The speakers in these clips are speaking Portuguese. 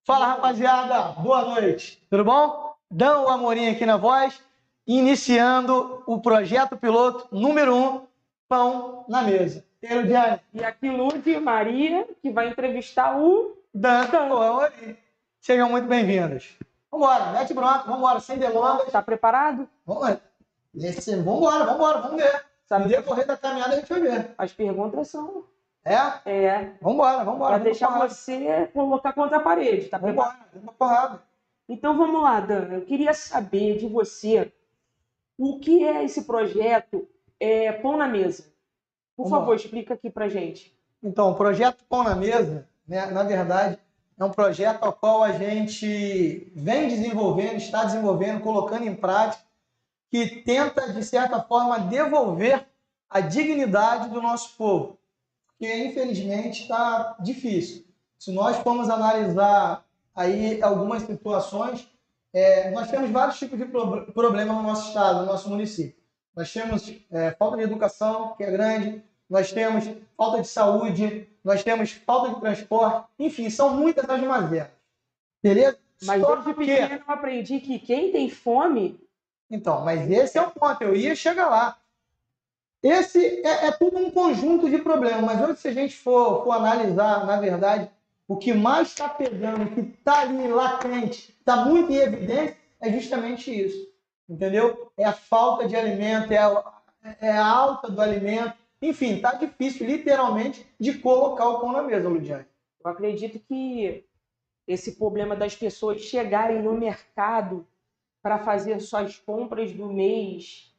Fala, rapaziada, boa noite, tudo bom? Dando um amorinho aqui na voz, iniciando o projeto piloto número 1, Pão na Mesa. Eu, Diane. E aqui Lúcia e Maria, que vai entrevistar o Dan Amorim. Sejam muito bem-vindos. Vambora, mete bronca, vambora, sem delongas. Tá preparado? Vambora, vamos ver. Sabe No decorrer da caminhada a gente vai ver. As perguntas são... É? Vambora. Para deixar você colocar contra a parede, tá preparado? Vamos porrada. Então vamos lá, Dan. Eu queria saber de você o que é esse projeto Pão na Mesa. Por favor, explica aqui pra gente. Então, o projeto Pão na Mesa, né, na verdade, é um projeto ao qual a gente vem desenvolvendo, está desenvolvendo, colocando em prática, que tenta, de certa forma, devolver a dignidade do nosso povo. Porque, infelizmente, está difícil. Se nós formos analisar aí algumas situações, nós temos vários tipos de problemas no nosso estado, no nosso município. Nós temos falta de educação, que é grande, nós temos falta de saúde, nós temos falta de transporte, enfim, são muitas as mazelas. Beleza? Mas desde pequeno eu aprendi que quem tem fome... Então, mas esse é o ponto, eu ia chegar lá. Esse é tudo um conjunto de problemas, mas hoje, se a gente for analisar, na verdade, o que mais está pegando, o que está ali latente, está muito em evidência, é justamente isso. Entendeu? É a falta de alimento, é a alta do alimento. Enfim, está difícil, literalmente, de colocar o pão na mesa, Ludiane. Eu acredito que esse problema das pessoas chegarem no mercado para fazer suas compras do mês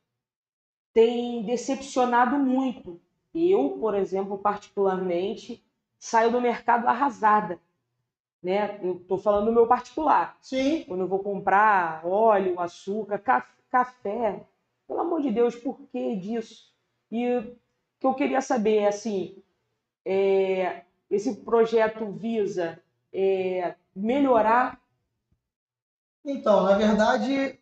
tem decepcionado muito. Eu, por exemplo, particularmente, saio do mercado arrasada. Né? Eu estou falando do meu particular. Sim. Quando eu vou comprar óleo, açúcar, café, pelo amor de Deus, por que disso? E o que eu queria saber é assim, esse projeto visa melhorar? Então, na verdade,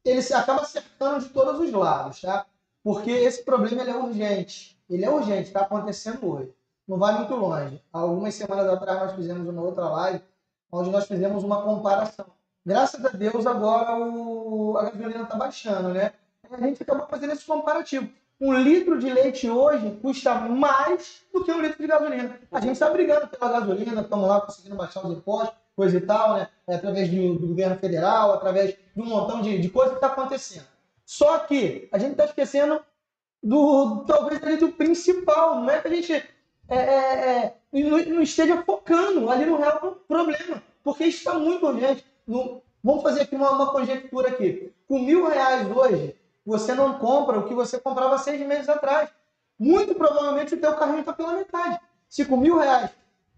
ele se acaba acertando de todos os lados, tá? Porque esse problema ele é urgente. Ele é urgente, está acontecendo hoje. Não vai muito longe. Há algumas semanas atrás nós fizemos uma outra live onde nós fizemos uma comparação. Graças a Deus agora a gasolina está baixando, né? A gente acabou fazendo esse comparativo. 1 litro de leite hoje custa mais do que 1 litro de gasolina. A gente está brigando pela gasolina, estamos lá conseguindo baixar os impostos, coisa e tal, né? Através do governo federal, através de um montão de coisa que está acontecendo. Só que a gente está esquecendo talvez ali do principal. Não é que a gente não esteja focando ali no real problema, porque isso está muito urgente. Vamos fazer aqui uma conjectura aqui. Com R$1.000 hoje, você não compra o que você comprava 6 meses atrás. Muito provavelmente o teu carrinho está pela metade. Se com R$1.000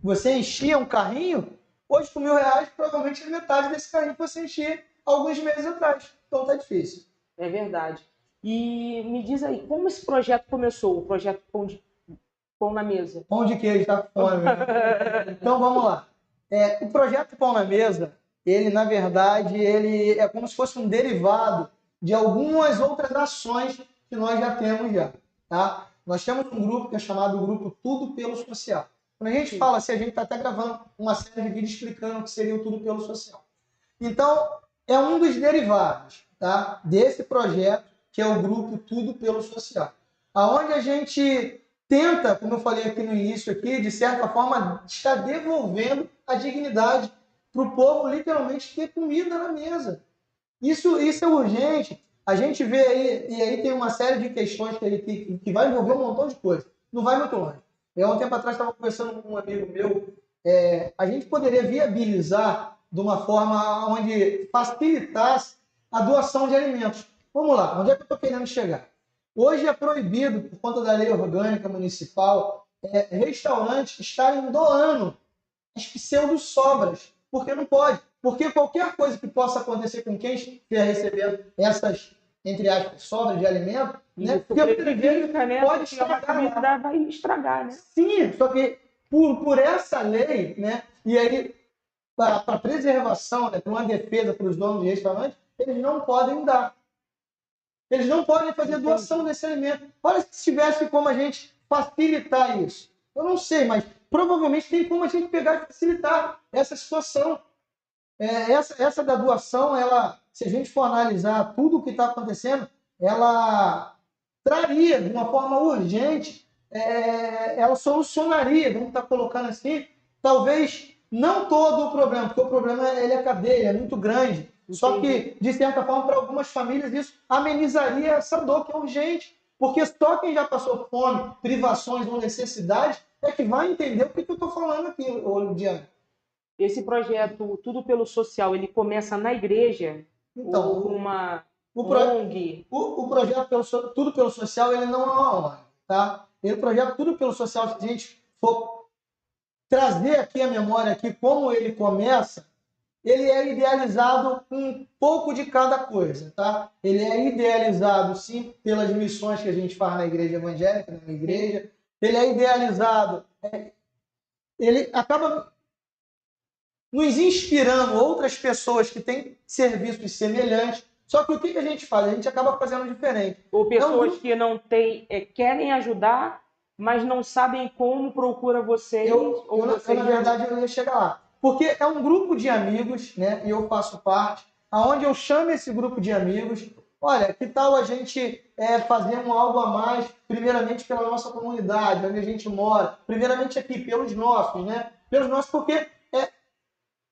você enchia um carrinho, hoje com R$1.000 provavelmente é metade desse carrinho que você enchia alguns meses atrás. Então está difícil. É verdade. E me diz aí, como esse projeto começou, o projeto Pão na Mesa? Pão de queijo, tá com fome. Então vamos lá. O projeto Pão na Mesa, ele na verdade, ele é como se fosse um derivado de algumas outras ações que nós já temos já, tá? Nós temos um grupo que é chamado Grupo Tudo Pelo Social. Quando a gente fala assim, a gente está até gravando uma série de vídeos explicando o que seria o Tudo Pelo Social. Então, é um dos derivados, tá, desse projeto, que é o Grupo Tudo Pelo Social. Aonde a gente tenta, como eu falei aqui no início, aqui, de certa forma, estar devolvendo a dignidade para o povo, literalmente, ter comida na mesa. Isso é urgente. A gente vê aí, e aí tem uma série de questões que vai envolver um montão de coisas. Não vai muito longe. Eu, há um tempo atrás, estava conversando com um amigo meu, a gente poderia viabilizar de uma forma onde facilitasse a doação de alimentos. Vamos lá, onde é que eu estou querendo chegar? Hoje é proibido, por conta da lei orgânica municipal, restaurantes estarem doando as pseudo-sobras, porque não pode. Porque qualquer coisa que possa acontecer com quem estiver recebendo essas, entre aspas, sobras de alimento, né? Porque pode estragar, vai estragar, né? Sim, só que por essa lei, né? E aí, para preservação, né, para uma defesa para os donos de restaurantes, eles não podem dar. Eles não podem fazer doação desse alimento. Olha se tivesse como a gente facilitar isso. Eu não sei, mas provavelmente tem como a gente pegar e facilitar essa situação. Essa da doação, ela, se a gente for analisar tudo o que está acontecendo, ela traria de uma forma urgente, ela solucionaria, vamos estar colocando assim, talvez não todo o problema, porque o problema ele é cadeia, é muito grande. Só que, de certa forma, para algumas famílias, isso amenizaria essa dor que é urgente. Porque só quem já passou fome, privações ou necessidades é que vai entender o que eu estou falando aqui, Diana. Esse projeto Tudo pelo Social, ele começa na igreja Então, ou uma o ONG? o projeto Tudo pelo Social, ele não é uma ONG, tá? O projeto Tudo pelo Social, se a gente for trazer aqui a memória aqui como ele começa, ele é idealizado com um pouco de cada coisa, tá? Ele é idealizado, sim, pelas missões que a gente faz na igreja evangélica, na igreja. Ele é idealizado, ele acaba nos inspirando outras pessoas que têm serviços semelhantes. Só que o que a gente faz? A gente acaba fazendo diferente. Ou pessoas que não têm, querem ajudar, mas não sabem como, procura vocês. Na verdade, eu ia chegar lá. Porque é um grupo de amigos, né? E eu faço parte, aonde eu chamo esse grupo de amigos. Olha, que tal a gente fazer algo a mais, primeiramente pela nossa comunidade, onde a gente mora, primeiramente aqui, pelos nossos, né? Pelos nossos, porque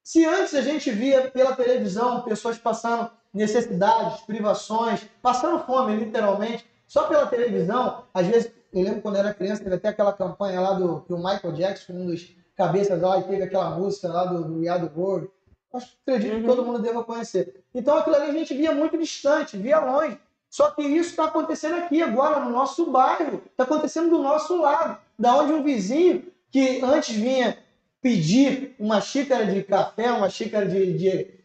se antes a gente via pela televisão pessoas passando necessidades, privações, passando fome, literalmente, só pela televisão, às vezes, eu lembro quando eu era criança, teve até aquela campanha lá que o Michael Jackson, um dos cabeças lá, e teve aquela música lá do We Are The World. Acredito que todo mundo deva conhecer. Então aquilo ali a gente via muito distante, via longe. Só que isso está acontecendo aqui agora, no nosso bairro, está acontecendo do nosso lado, da onde um vizinho que antes vinha pedir uma xícara de café, uma xícara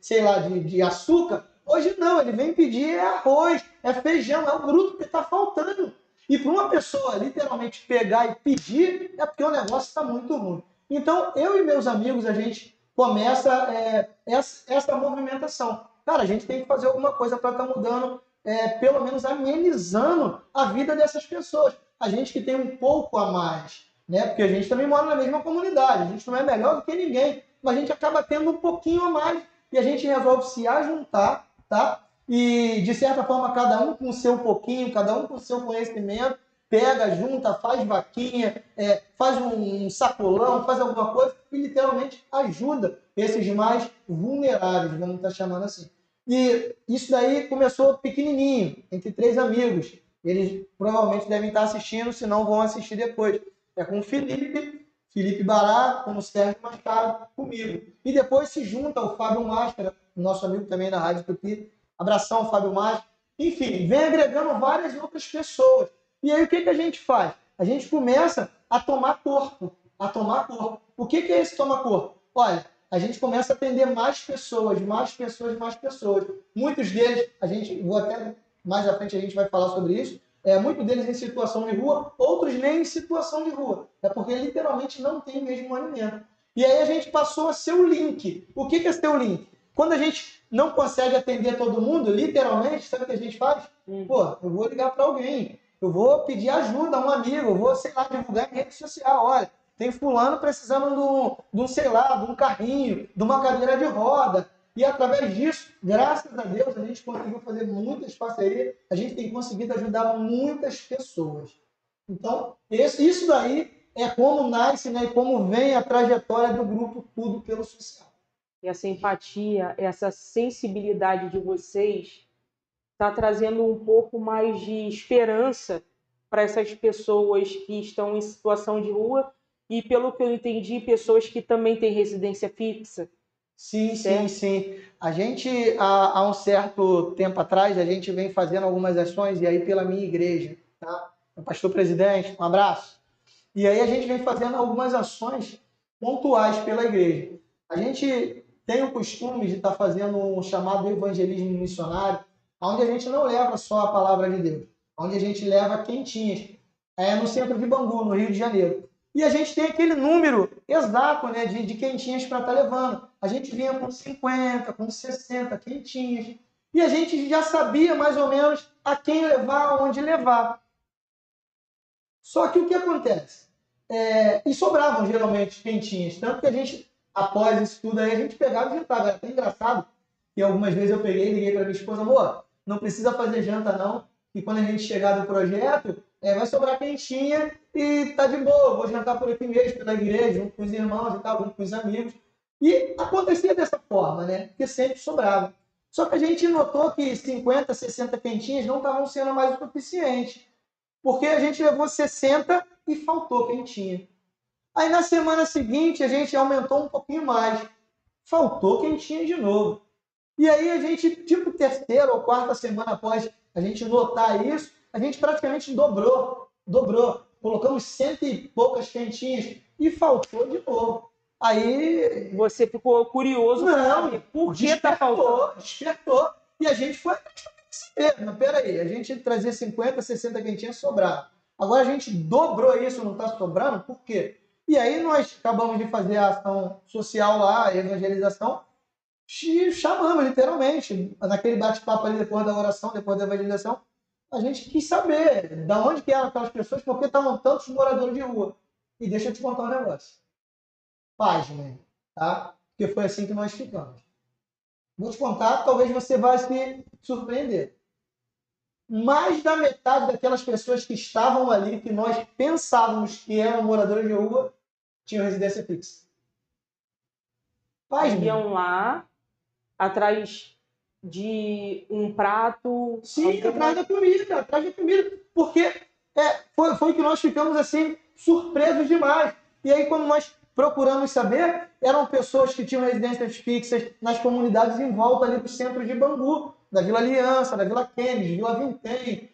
sei lá, de açúcar, hoje não, ele vem pedir arroz, feijão, é o bruto que está faltando. E para uma pessoa literalmente pegar e pedir, é porque o negócio está muito ruim. Então, eu e meus amigos, a gente começa essa movimentação. Cara, a gente tem que fazer alguma coisa para estar mudando, pelo menos amenizando a vida dessas pessoas. A gente que tem um pouco a mais, né? Porque a gente também mora na mesma comunidade, a gente não é melhor do que ninguém, mas a gente acaba tendo um pouquinho a mais e a gente resolve se ajuntar, tá? E, de certa forma, cada um com o seu pouquinho, cada um com o seu conhecimento, pega, junta, faz vaquinha, faz um sacolão, faz alguma coisa e literalmente ajuda esses mais vulneráveis, vamos estar chamando assim. E isso daí começou pequenininho, entre 3 amigos. Eles provavelmente devem estar assistindo, se não vão assistir depois. É com o Felipe Bará, com o Sérgio Machado, comigo. E depois se junta o Fábio Máscara, nosso amigo também da Rádio Tupi. Abração, Fábio Máscara. Enfim, vem agregando várias outras pessoas. E aí o que a gente faz? A gente começa a tomar corpo. O que é esse tomar corpo? Olha, a gente começa a atender mais pessoas. Muitos deles, mais à frente a gente vai falar sobre isso, muitos deles em situação de rua, outros nem em situação de rua. É porque literalmente não tem mesmo alimento. E aí a gente passou a ser o link. O que é ser o link? Quando a gente não consegue atender todo mundo, literalmente, sabe o que a gente faz? Pô, eu vou ligar para alguém. Eu vou pedir ajuda a um amigo. Eu vou, sei lá, divulgar em rede social. Olha, tem fulano precisando de um, sei lá, de um carrinho, de uma cadeira de roda. E através disso, graças a Deus, a gente conseguiu fazer muitas parcerias, a gente tem conseguido ajudar muitas pessoas. Então, isso daí é como nasce, né, e como vem a trajetória do grupo Tudo pelo Social. Essa empatia, essa sensibilidade de vocês está trazendo um pouco mais de esperança para essas pessoas que estão em situação de rua e, pelo que eu entendi, pessoas que também têm residência fixa. Sim, certo? Sim. A gente, há um certo tempo atrás, a gente vem fazendo algumas ações, e aí pela minha igreja, tá? O pastor presidente, um abraço. E aí a gente vem fazendo algumas ações pontuais pela igreja. A gente tem o costume de estar fazendo um chamado evangelismo missionário, onde a gente não leva só a palavra de Deus, onde a gente leva quentinhas, no centro de Bangu, no Rio de Janeiro. E a gente tem aquele número exato, né, de quentinhas para estar levando. A gente vinha com 50, com 60 quentinhas. E a gente já sabia mais ou menos a quem levar, aonde levar. Só que o que acontece? E sobravam geralmente quentinhas. Tanto que a gente, após isso tudo aí, a gente pegava e jantava. Era até engraçado que algumas vezes eu peguei e liguei para minha esposa: amor, não precisa fazer janta não, que quando a gente chegar do projeto, vai sobrar quentinha e tá de boa, vou jantar por aqui mesmo, pela igreja, junto com os irmãos e tal, junto com os amigos. E acontecia dessa forma, né? Porque sempre sobrava. Só que a gente notou que 50, 60 quentinhas não estavam sendo mais o suficiente. Porque a gente levou 60 e faltou quentinha. Aí na semana seguinte a gente aumentou um pouquinho mais. Faltou quentinha de novo. E aí a gente, tipo terceira ou quarta semana após a gente notar isso, a gente praticamente dobrou. Colocamos 100 e poucas quentinhas e faltou de novo. Aí Você ficou curioso para não, saber por que está faltando. despertou. E a gente foi perceber. Mas peraí, a gente trazia 50, 60 quentinhas sobrar. Agora a gente dobrou isso, não está sobrando, por quê? E aí nós acabamos de fazer a ação social lá, a evangelização, e chamamos literalmente, naquele bate-papo ali depois da oração, depois da evangelização, a gente quis saber de onde que eram aquelas pessoas, porque estavam tantos moradores de rua. E deixa eu te contar um negócio. Pasmem, tá? Porque foi assim que nós ficamos. Vou te contar, talvez você vai se surpreender. Mais da metade daquelas pessoas que estavam ali, que nós pensávamos que eram moradores de rua, tinham residência fixa. Pasmem. Iam lá atrás de um prato. Sim, atrás da comida. Porque foi que nós ficamos assim, surpresos demais. E aí, quando nós procuramos saber, eram pessoas que tinham residências fixas nas comunidades em volta ali do centro de Bangu, da Vila Aliança, da Vila Kennedy, Vila Vintém,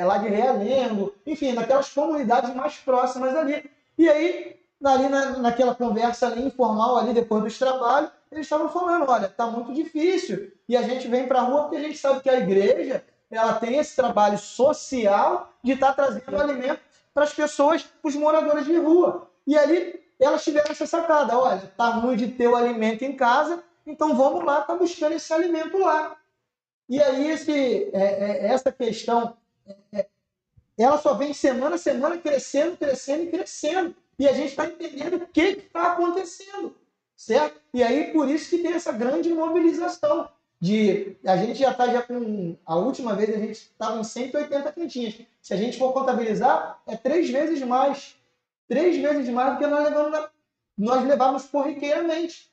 lá de Realengo, enfim, daquelas comunidades mais próximas ali. E aí, ali naquela conversa ali, informal, ali depois dos trabalhos, eles estavam falando, olha, está muito difícil, e a gente vem para a rua porque a gente sabe que a igreja ela tem esse trabalho social de estar trazendo alimento para as pessoas, para os moradores de rua. E ali elas tiveram essa sacada, olha, está ruim de ter o alimento em casa, então vamos lá, tá buscando esse alimento lá. E aí essa questão, ela só vem semana a semana crescendo. E a gente está entendendo o que está acontecendo, certo? E aí por isso que tem essa grande mobilização. A gente já está com... A última vez a gente estava em 180 quentinhas. Se a gente for contabilizar, é 3 vezes mais. 3 vezes mais do que nós levamos corriqueiramente.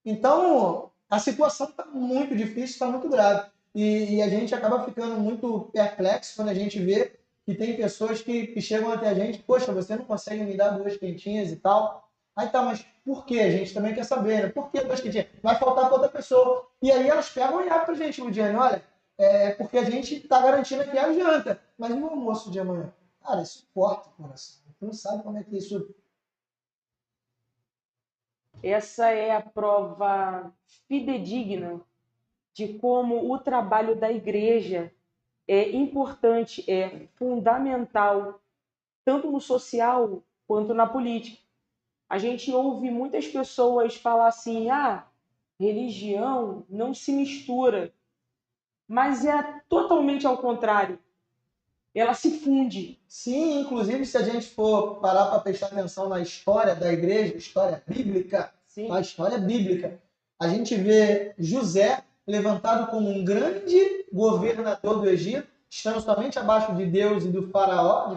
Então, a situação está muito difícil, está muito grave. E a gente acaba ficando muito perplexo quando a gente vê que tem pessoas que chegam até a gente, poxa, você não consegue me dar 2 quentinhas e tal. Aí tá, mas por que? A gente também quer saber, né? Por que 2 quentinhas? Vai faltar para outra pessoa. E aí elas pegam e abrem pra gente, Ludiane, olha, porque a gente está garantindo aqui a janta, mas e o almoço de amanhã? Cara, isso corta o coração. Tu não sabe como é que isso... Essa é a prova fidedigna de como o trabalho da igreja é importante, é fundamental, tanto no social quanto na política. A gente ouve muitas pessoas falar assim, religião não se mistura, mas é totalmente ao contrário. Ela se funde. Sim, inclusive se a gente for parar para prestar atenção na história da igreja, história bíblica, Sim. a história bíblica, a gente vê José levantado como um grande governador do Egito, estando somente abaixo de Deus e de Faraó,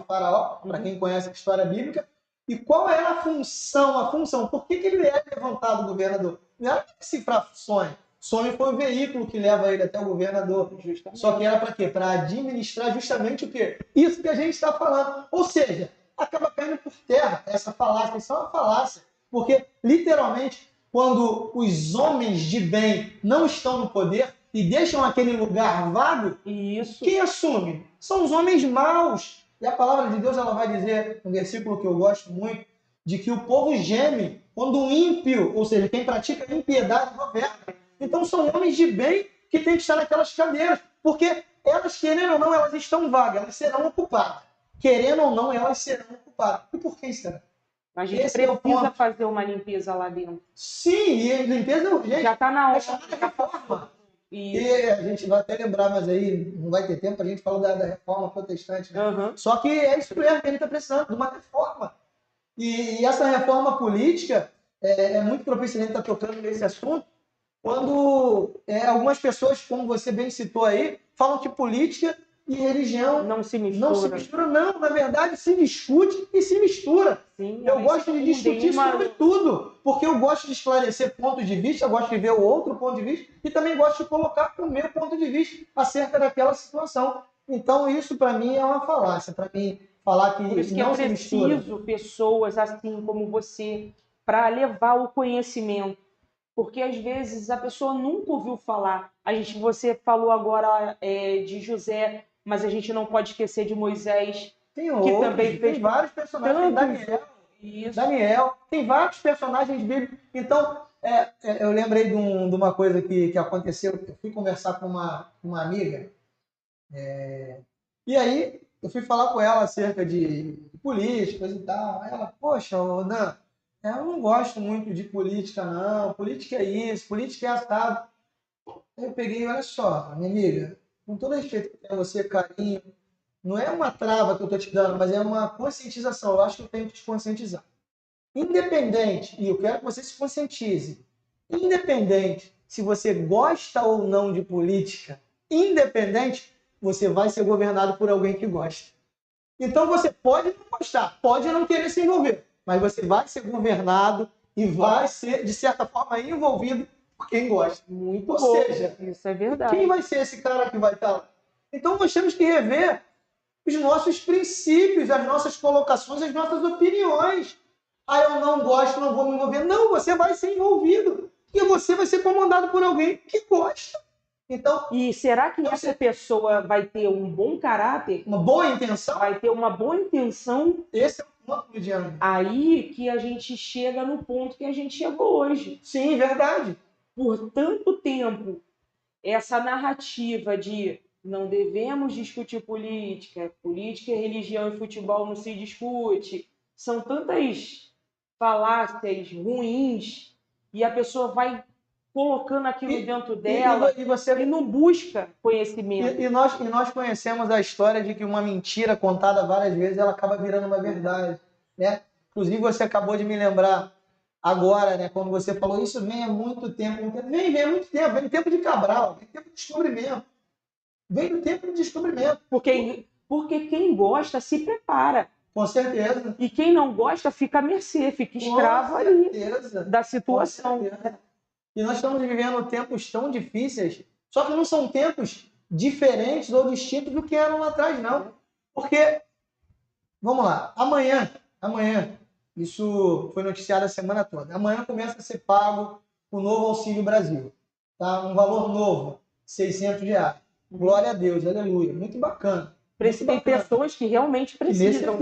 para quem conhece a história bíblica. E qual era a função? Por que ele é levantado governador? Não era para decifrar sonho. Sonho foi o veículo que leva ele até o governador. Justamente. Só que era para quê? Para administrar justamente o quê? Isso que a gente está falando. Ou seja, acaba caindo por terra essa falácia. Isso é uma falácia. Porque, literalmente, quando os homens de bem não estão no poder e deixam aquele lugar vago, Isso. Quem assume? São os homens maus. E a palavra de Deus ela vai dizer, um versículo que eu gosto muito, de que o povo geme quando o ímpio, ou seja, quem pratica impiedade, governa. Então são homens de bem que têm que estar naquelas cadeiras, porque elas, querendo ou não, elas estão vagas, elas serão ocupadas. Querendo ou não, elas serão ocupadas. E por que será? A gente precisa fazer uma limpeza lá dentro. Sim, e limpeza é urgente. Já está na hora. É reforma. E a gente vai até lembrar, mas aí não vai ter tempo, a gente fala da reforma protestante. Né? Uhum. Só que é isso mesmo que a gente está precisando, de uma reforma. E essa reforma política é muito propícia a gente estar tocando nesse assunto, quando algumas pessoas, como você bem citou aí, falam que política e religião Não se não se mistura. misturam. Não, na verdade, se discute e se mistura. Sim, Eu eles gosto de confundem discutir uma- sobre tudo, porque eu gosto de esclarecer pontos de vista, eu gosto de ver o outro ponto de vista e também gosto de colocar o meu ponto de vista acerca daquela situação. Então, isso para mim é uma falácia. Para mim, falar Por que isso que é não se mistura. preciso pessoas assim como você para levar o conhecimento. Porque às vezes a pessoa nunca ouviu falar. Você falou agora de José, mas a gente não pode esquecer de Moisés, Tem que outros, também tem fez vários personagens, tem tantos. Isso. Daniel, tem vários personagens bíblicos. Então, eu lembrei de uma coisa que aconteceu. Eu fui conversar com uma amiga, e aí eu fui falar com ela acerca de políticas e tal. Aí ela, poxa, ô, Dan, eu não gosto muito de política, não. Política é isso, política é assado. Aí eu peguei, olha só, minha amiga, com todo respeito que eu tenho a você, carinho, não é uma trava que eu estou te dando, mas é uma conscientização. Eu acho que eu tenho que te conscientizar. Independente, e eu quero que você se conscientize, independente se você gosta ou não de política, independente, você vai ser governado por alguém que gosta. Então você pode não gostar, pode não querer se envolver, mas você vai ser governado e vai ser, de certa forma, envolvido por quem gosta. Muito Ou bom. seja, Isso é verdade. quem vai ser esse cara que vai estar lá? Então nós temos que rever os nossos princípios, as nossas colocações, as nossas opiniões. Ah, eu não gosto, não vou me envolver. Não, você vai ser envolvido. E você vai ser comandado por alguém que gosta. Então, E será que essa pessoa vai ter um bom caráter? uma boa intenção, Vai ter uma boa intenção? esse é o ponto, Lidiane. Aí que a gente chega no ponto que a gente chegou hoje. Sim, verdade. Por tanto tempo, essa narrativa de não devemos discutir política, política, religião e futebol não se discute, são tantas falácias ruins e a pessoa vai colocando aquilo dentro dela e não busca conhecimento. Nós conhecemos a história de que uma mentira contada várias vezes ela acaba virando uma verdade, né? Inclusive você acabou de me lembrar agora, né? Quando você falou isso vem há muito tempo, vem há muito tempo, vem do tempo de Cabral, vem do tempo de descobrimento, vem do tempo de descobrimento. Porque quem gosta se prepara. Com certeza. E quem não gosta fica à mercê, fica escravo ali da situação. E nós estamos vivendo tempos tão difíceis, só que não são tempos diferentes ou distintos do que eram lá atrás, não. Porque, vamos lá, amanhã, isso foi noticiado a semana toda, amanhã começa a ser pago o novo Auxílio Brasil, tá? Um valor novo, R$600. Glória a Deus, aleluia, muito bacana. Tem pessoas que realmente precisam.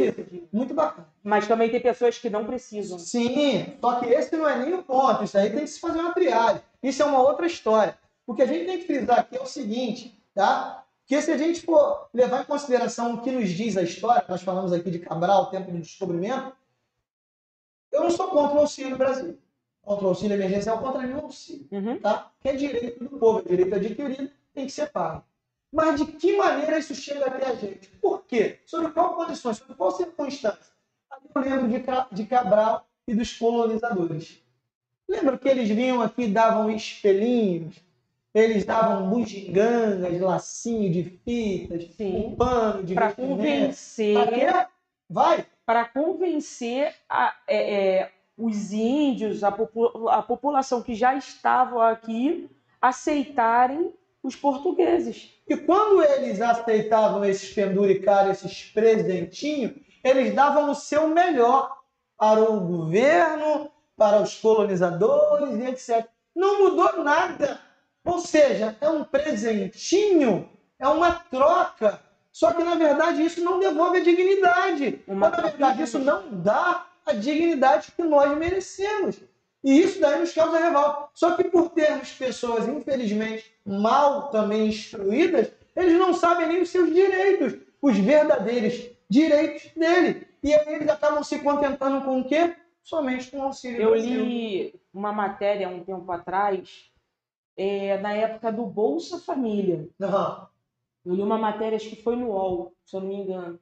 Muito bacana. Mas também tem pessoas que não precisam. Sim, só que esse não é nem o ponto. Isso aí tem que se fazer uma triagem. Isso é uma outra história. O que a gente tem que frisar aqui é o seguinte, tá? Que se a gente for levar em consideração o que nos diz a história, nós falamos aqui de Cabral, tempo de descobrimento, eu não sou contra o Auxílio Brasil. Contra o auxílio emergencial, contra nenhum auxílio. Tá? Que é direito do povo, é direito adquirido, tem que ser pago. Mas de que maneira isso chega até a gente? Por quê? Sobre qual condições? Sobre qual circunstância? Eu lembro de Cabral e dos colonizadores. Lembra que eles vinham aqui e davam espelhinhos? Eles davam bugigangas, lacinho de fitas, um pano de para convencer. Para quê? Vai! Para convencer os índios, a população que já estavam aqui, aceitarem os portugueses. E quando eles aceitavam esses penduricários, esses presentinhos, eles davam o seu melhor para o governo, para os colonizadores e etc. Não mudou nada. Ou seja, é um presentinho, é uma troca. Só que, na verdade, isso não devolve a dignidade. Ou, na verdade, isso não dá a dignidade que nós merecemos. E isso daí nos causa revolta. Só que por termos pessoas, infelizmente, mal também instruídas, eles não sabem nem os seus direitos, os verdadeiros direitos dele. E aí eles acabam se contentando com o quê? Somente com o auxílio. Eu li uma matéria um tempo atrás, na época do Bolsa Família. Uhum. Eu li uma matéria, acho que foi no UOL, se eu não me engano,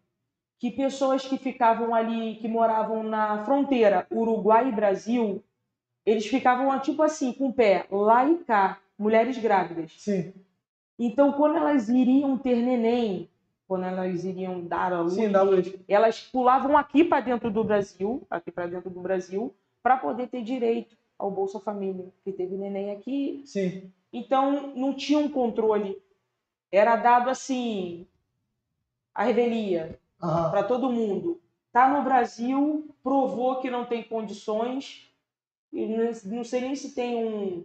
que pessoas que ficavam ali, que moravam na fronteira Uruguai e Brasil, eles ficavam tipo assim, com o pé lá e cá, mulheres grávidas. Sim. Então, quando elas iriam ter neném, quando elas iriam dar a luz, Sim, dá luz. elas pulavam aqui para dentro do Brasil, para poder ter direito ao Bolsa Família, que teve neném aqui. Sim. Então, não tinha um controle. Era dado assim, a revelia para todo mundo. Tá no Brasil, provou que não tem condições, e não sei nem se tem um,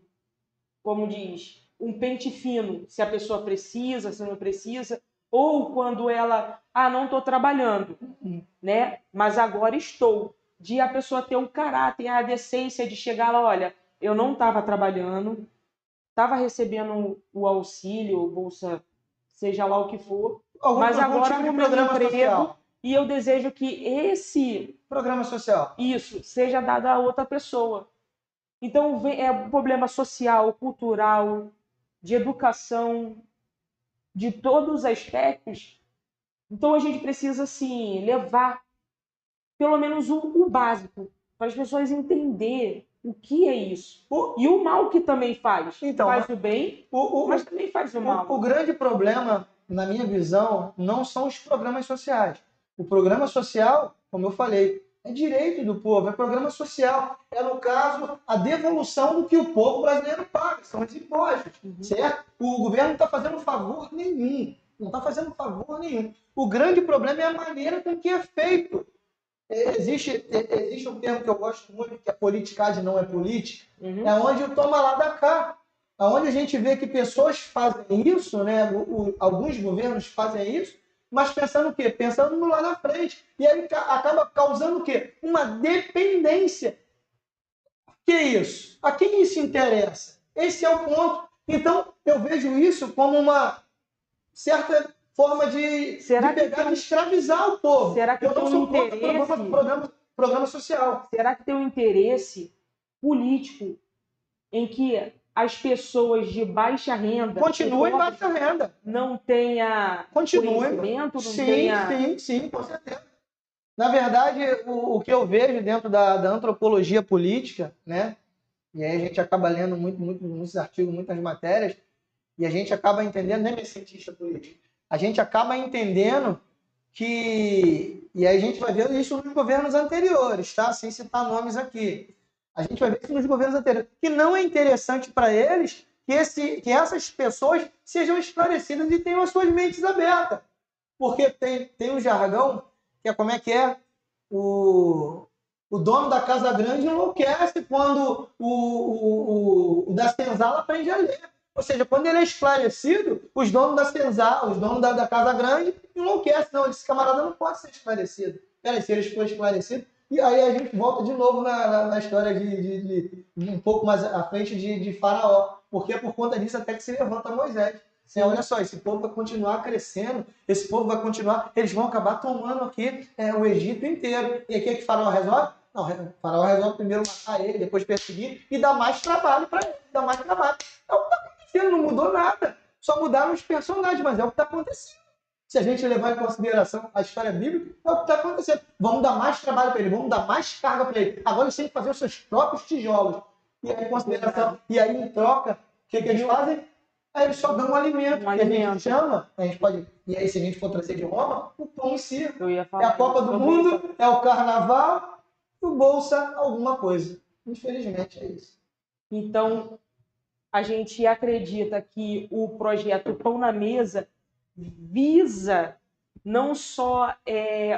como diz, um pente fino, se a pessoa precisa, se não precisa, ou quando ela, não estou trabalhando, né? Mas agora estou. De a pessoa ter o caráter, a decência de chegar lá, olha, eu não estava trabalhando, estava recebendo o auxílio, o bolsa, seja lá o que for, mas agora tipo de no meu programa emprego, social. e eu desejo que esse Programa social. isso seja dado a outra pessoa. Então, é um problema social, cultural, de educação, de todos os aspectos. Então, a gente precisa, assim, levar pelo menos o básico, para as pessoas entenderem o que é isso. E o mal que também faz. Então, faz o bem, mas também faz o mal. O grande problema, na minha visão, não são os programas sociais. O programa social, como eu falei, é direito do povo, é programa social. É, no caso, a devolução do que o povo brasileiro paga, são os impostos, certo? O governo não está fazendo favor nenhum. Não está fazendo favor nenhum. O grande problema é a maneira com que é feito. Existe um termo que eu gosto muito, que é politicagem não é política, é onde o toma lá da cá. Onde a gente vê que pessoas fazem isso, né? Alguns governos fazem isso, mas pensando o quê? Pensando no lá na frente. E aí acaba causando o quê? Uma dependência. Que é isso? A quem isso interessa? Esse é o ponto. Então, eu vejo isso como uma certa forma de pegar e escravizar o povo. Será que eu não sou contra programa social. Será que tem um interesse político em que as pessoas de baixa renda continuem baixa renda, não tenha conhecimento, sim, com certeza. Na verdade, o que eu vejo dentro da antropologia política, né? E aí a gente acaba lendo muitos artigos, muitas matérias, e a gente acaba entendendo, nem é cientista político, a gente acaba entendendo que, e aí a gente vai ver isso nos governos anteriores, tá? Sem citar nomes aqui. A gente vai ver isso nos governos anteriores, que não é interessante para eles que essas pessoas sejam esclarecidas e tenham as suas mentes abertas. Porque tem um jargão, que é como é que é? O dono da Casa Grande enlouquece quando o da senzala aprende a ler. Ou seja, quando ele é esclarecido, os donos da senzala, os donos da Casa Grande enlouquecem. Não, esse camarada não pode ser esclarecido. Peraí, se ele for esclarecido, e aí a gente volta de novo na história de um pouco mais à frente de Faraó. Porque é por conta disso até que se levanta Moisés. Olha só, esse povo vai continuar crescendo, esse povo vai continuar, eles vão acabar tomando aqui o Egito inteiro. E aqui é que Faraó resolve? Não, Faraó resolve primeiro matar ele, depois perseguir e dar mais trabalho para ele, dar mais trabalho. É o que está acontecendo, não mudou nada. Só mudaram os personagens, mas é o que está acontecendo. Se a gente levar em consideração a história bíblica, é o que está acontecendo. Vamos dar mais trabalho para ele, vamos dar mais carga para ele. Agora eles têm que fazer os seus próprios tijolos. E aí, em consideração, e aí em troca, o que eles fazem? Aí eles só dão um alimento, que a gente chama, a gente pode, e aí se a gente for trazer de Roma, o pão em si. É a Copa do Mundo, é o Carnaval, e o Bolsa alguma coisa. Infelizmente é isso. Então, a gente acredita que o projeto Pão na Mesa visa não só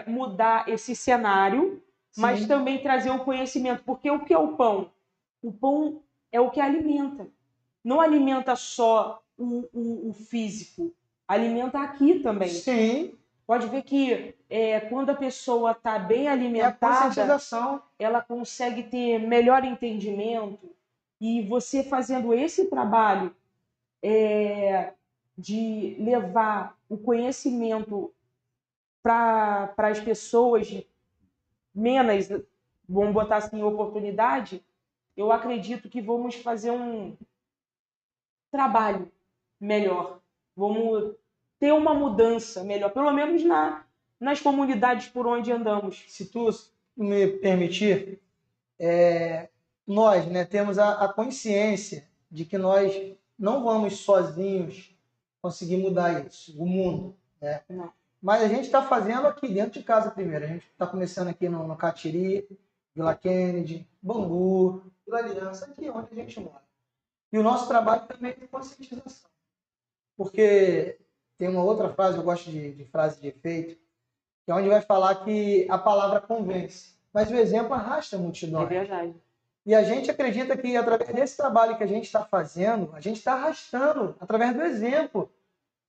mudar esse cenário, mas também trazer o conhecimento. Porque o que é o pão? O pão é o que alimenta. Não alimenta só o físico, alimenta aqui também. Sim. Pode ver que quando a pessoa está bem alimentada, ela consegue ter melhor entendimento. E você fazendo esse trabalho de levar o conhecimento para as pessoas menos, vamos botar assim, oportunidade, eu acredito que vamos fazer um trabalho melhor. Vamos ter uma mudança melhor, pelo menos na nas comunidades por onde andamos. Se tu me permitir, nós, né, temos a consciência de que nós não vamos sozinhos conseguir mudar isso, o mundo, né? Não. Mas a gente está fazendo aqui dentro de casa primeiro. A gente está começando aqui no Catiri, Vila Kennedy, Bangu, Vila Aliança, aqui onde a gente mora. E o nosso trabalho também é de conscientização. Porque tem uma outra frase, eu gosto de frase de efeito, que é onde vai falar que a palavra convence, mas o exemplo arrasta a multidão. É verdade. E a gente acredita que através desse trabalho que a gente está fazendo, a gente está arrastando através do exemplo.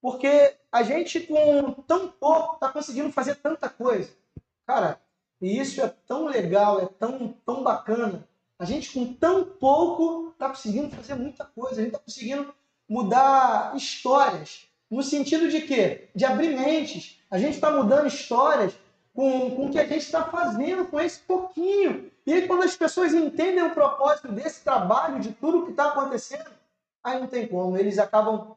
Porque a gente com tão pouco está conseguindo fazer tanta coisa. Cara, e isso é tão legal, é tão bacana. A gente com tão pouco está conseguindo fazer muita coisa. A gente está conseguindo mudar histórias. No sentido de quê? De abrir mentes. A gente está mudando histórias com o que a gente está fazendo, com esse pouquinho. E aí, quando as pessoas entendem o propósito desse trabalho, de tudo que está acontecendo, aí não tem como. Eles acabam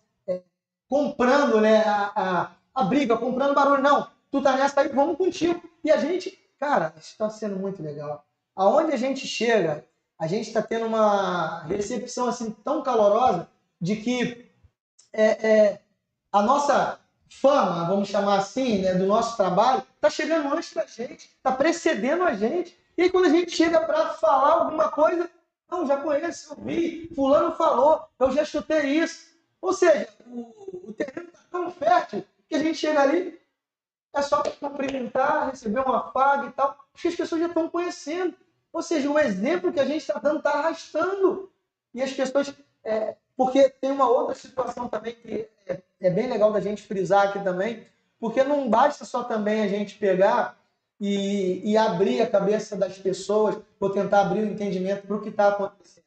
comprando, né, a briga, comprando barulho. Não, tu tá nessa aí, vamos contigo. E a gente, cara, isso está sendo muito legal. Aonde a gente chega, a gente está tendo uma recepção assim tão calorosa de que a nossa fama, vamos chamar assim, né, do nosso trabalho, está chegando antes da gente, está precedendo a gente. E aí, quando a gente chega para falar alguma coisa, não, já conheço, eu vi, fulano falou, eu já chutei isso. Ou seja, o terreno está tão fértil que a gente chega ali, é só cumprimentar, receber um afago e tal, porque as pessoas já estão conhecendo. Ou seja, o exemplo que a gente está dando está arrastando. E as pessoas... porque tem uma outra situação também que é bem legal da gente frisar aqui também, porque não basta só também a gente pegar e abrir a cabeça das pessoas, ou tentar abrir o entendimento para o que está acontecendo.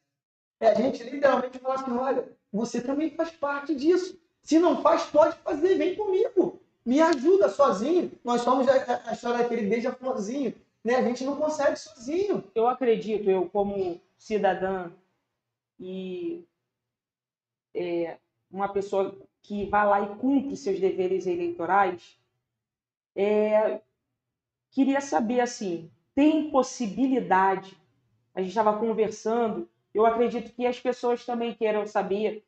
A gente literalmente fala assim, olha, você também faz parte disso. Se não faz, pode fazer, vem comigo. Me ajuda sozinho. Nós somos a história daquele beija-florzinho. Né? A gente não consegue sozinho. Eu acredito, eu como cidadã e uma pessoa que vai lá e cumpre seus deveres eleitorais, queria saber, assim, tem possibilidade, a gente estava conversando, eu acredito que as pessoas também queiram saber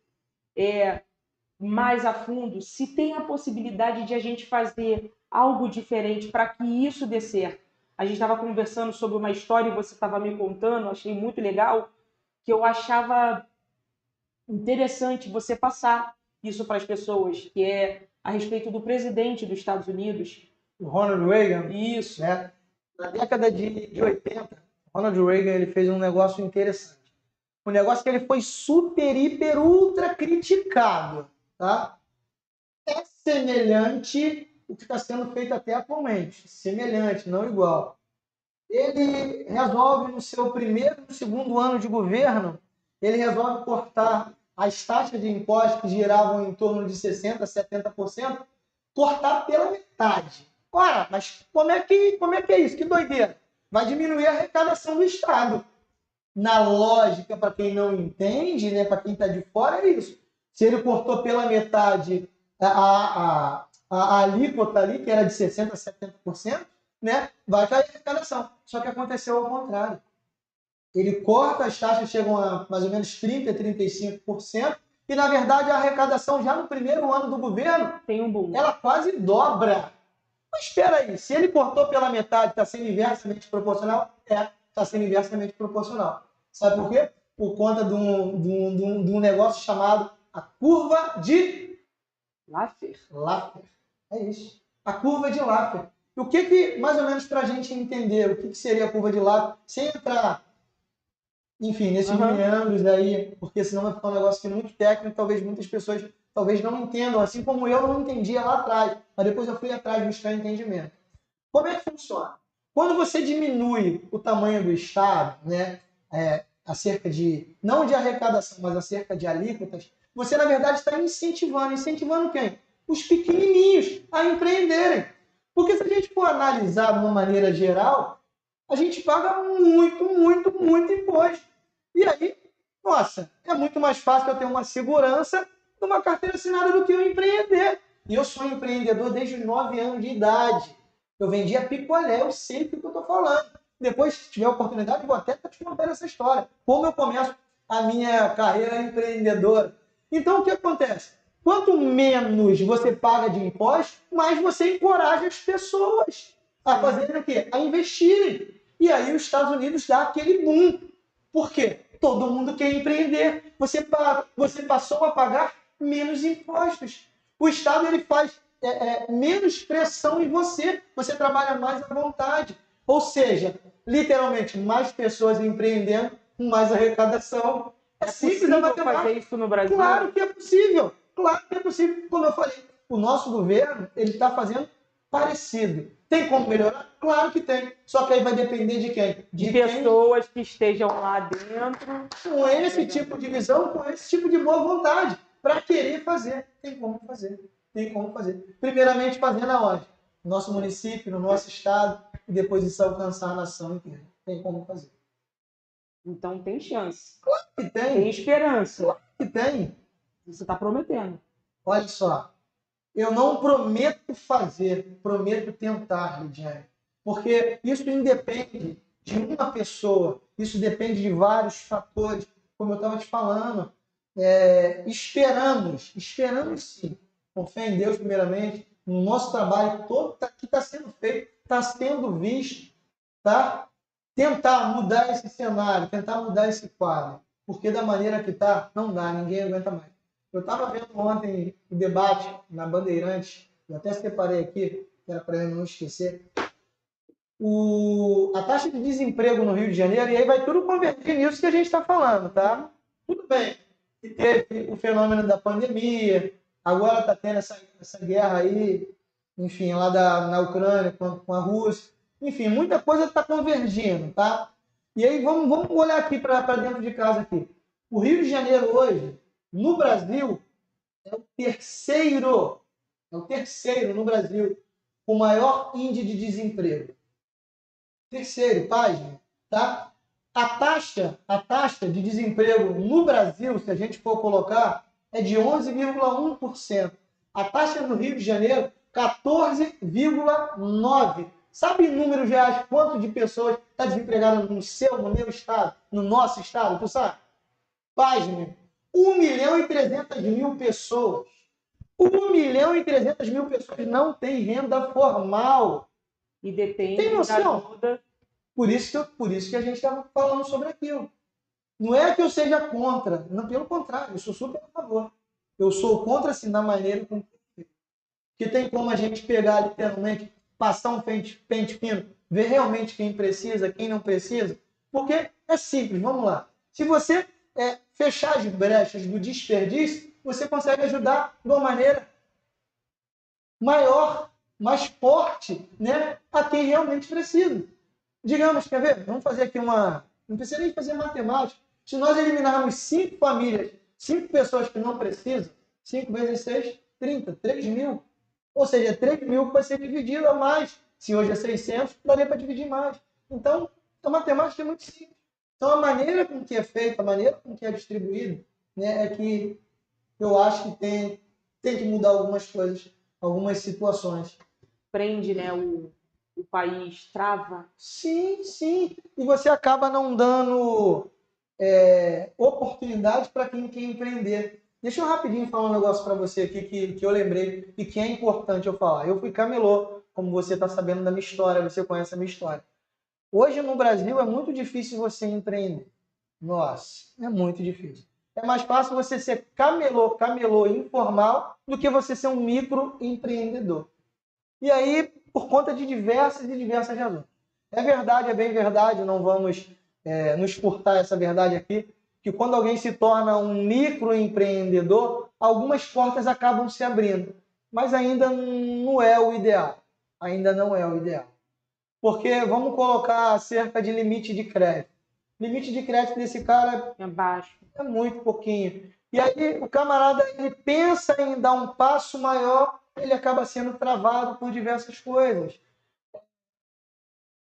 mais a fundo se tem a possibilidade de a gente fazer algo diferente para que isso dê certo. A gente estava conversando sobre uma história e você estava me contando, achei muito legal, que eu achava interessante você passar isso para as pessoas, que é a respeito do presidente dos Estados Unidos. O Ronald Reagan. Isso. Né? Na década de 80, Ronald Reagan ele fez um negócio interessante. Um negócio que ele foi super, hiper, ultra criticado. Tá? É semelhante o que está sendo feito até atualmente. Semelhante, não igual. Ele resolve no seu primeiro e segundo ano de governo, ele resolve cortar as taxas de impostos que giravam em torno de 60%, 70%, cortar pela metade. Ora, mas como é que é isso? Que doideira. Vai diminuir a arrecadação do Estado. Na lógica, para quem não entende, né, para quem está de fora, é isso. Se ele cortou pela metade a alíquota ali, que era de 60% a 70%, né, vai cair a arrecadação. Só que aconteceu ao contrário. Ele corta, as taxas chegam a mais ou menos 30%, 35%, e, na verdade, a arrecadação já no primeiro ano do governo, tem um boom. Ela quase dobra. Mas espera aí, se ele cortou pela metade, está sendo inversamente proporcional? Está sendo inversamente proporcional. Sabe por quê? Por conta de um negócio chamado a curva de Laffer. É isso. A curva de Laffer. E o que mais ou menos para a gente entender o que seria a curva de Laffer, sem entrar, enfim, nesses meandros aí, porque senão vai ficar um negócio que é muito técnico, talvez muitas pessoas não entendam, assim como eu não entendia lá atrás, mas depois eu fui atrás buscar entendimento. Como é que funciona? Quando você diminui o tamanho do Estado, né, acerca de, não de arrecadação, mas acerca de alíquotas, você, na verdade, está incentivando quem? Os pequenininhos a empreenderem. Porque se a gente for analisar de uma maneira geral, a gente paga muito imposto. E aí, nossa, é muito mais fácil eu ter uma segurança de uma carteira assinada do que eu empreender. E eu sou empreendedor desde os 9 anos de idade. Eu vendia picolé, eu sei do que eu estou falando. Depois, se tiver oportunidade, vou até estar te contando essa história. Como eu começo a minha carreira empreendedora. Então, o que acontece? Quanto menos você paga de imposto, mais você encoraja as pessoas a fazerem o quê? A investirem. E aí os Estados Unidos dá aquele boom. Por quê? Todo mundo quer empreender. Você passou a pagar menos impostos. O Estado ele faz menos pressão em você. Você trabalha mais à vontade. Ou seja, literalmente, mais pessoas empreendendo, mais arrecadação. É simples a possível matemática. fazer isso no Brasil? Claro que é possível. Claro que é possível. Como eu falei, o nosso governo ele está fazendo parecido. Tem como melhorar? Claro que tem. Só que aí vai depender de quem? De pessoas que estejam lá dentro. Com esse tipo de visão, com esse tipo de boa vontade, para querer fazer. Tem como fazer. Tem como fazer. Primeiramente, fazendo aonde? No nosso município, no nosso estado, e depois isso alcançar a nação inteira. Tem como fazer. Então tem chance. Claro que tem. Tem esperança. Claro que tem. Você está prometendo. Olha só. Eu não prometo fazer, prometo tentar, Lidiane. Porque isso independe de uma pessoa, isso depende de vários fatores, como eu estava te falando. Esperamos sim, com fé em Deus primeiramente, no nosso trabalho todo que está sendo feito, está sendo visto, tá? Tentar mudar esse cenário, tentar mudar esse quadro, porque da maneira que está, não dá, ninguém aguenta mais. Eu estava vendo ontem o debate na Bandeirantes, eu até separei aqui, era para eu não esquecer, a taxa de desemprego no Rio de Janeiro, e aí vai tudo convergir nisso que a gente está falando, tá? Tudo bem, que teve o fenômeno da pandemia, agora está tendo essa guerra aí, enfim, lá na Ucrânia com a Rússia, enfim, muita coisa está convergindo, tá? E aí vamos olhar aqui para dentro de casa aqui. O Rio de Janeiro hoje, no Brasil, é o terceiro no Brasil com maior índice de desemprego. Terceiro, página, tá? A taxa de desemprego no Brasil, se a gente for colocar, é de 11,1%. A taxa no Rio de Janeiro, 14,9%. Sabe em números reais quanto de pessoas está desempregada no meu estado, no nosso estado? Tu sabe? Página, 1.300.000 pessoas. 1.300.000 pessoas não têm renda formal. E depende Tem noção? da ajuda. Por isso que a gente estava falando sobre aquilo. Não é que eu seja contra, não, pelo contrário, eu sou super a favor. Eu sou contra, assim, da maneira como que tem como a gente pegar, literalmente, passar um pente fino, ver realmente quem precisa, quem não precisa, porque é simples, vamos lá. Se você fechar as brechas do desperdício, você consegue ajudar de uma maneira maior, mais forte, né, a quem realmente precisa. Digamos, quer ver? Vamos fazer aqui não precisa nem fazer matemática. Se nós eliminarmos 5 famílias, 5 pessoas que não precisam, 5 vezes 6, 30, 3 mil. Ou seja, 3 mil que vai ser dividido a mais. Se hoje é 600, daria para dividir mais. Então, a matemática é muito simples. Então, a maneira com que é feita, a maneira com que é distribuído, né, é que eu acho que tem que mudar algumas coisas, algumas situações. Prende, né, o país, trava. Sim. E você acaba não dando oportunidade para quem quer empreender. Deixa eu rapidinho falar um negócio para você aqui que eu lembrei e que é importante eu falar. Eu fui camelô, como você está sabendo da minha história, você conhece a minha história. Hoje no Brasil é muito difícil você empreender. Nossa, é muito difícil. É mais fácil você ser camelô informal, do que você ser um microempreendedor. E aí, por conta de diversas razões. É verdade, é bem verdade, não vamos nos furtar essa verdade aqui, que quando alguém se torna um microempreendedor, algumas portas acabam se abrindo, mas ainda não é o ideal. Ainda não é o ideal. Porque vamos colocar cerca de limite de crédito. Limite de crédito desse cara É baixo. é muito pouquinho. E aí o camarada ele pensa em dar um passo maior, ele acaba sendo travado por diversas coisas.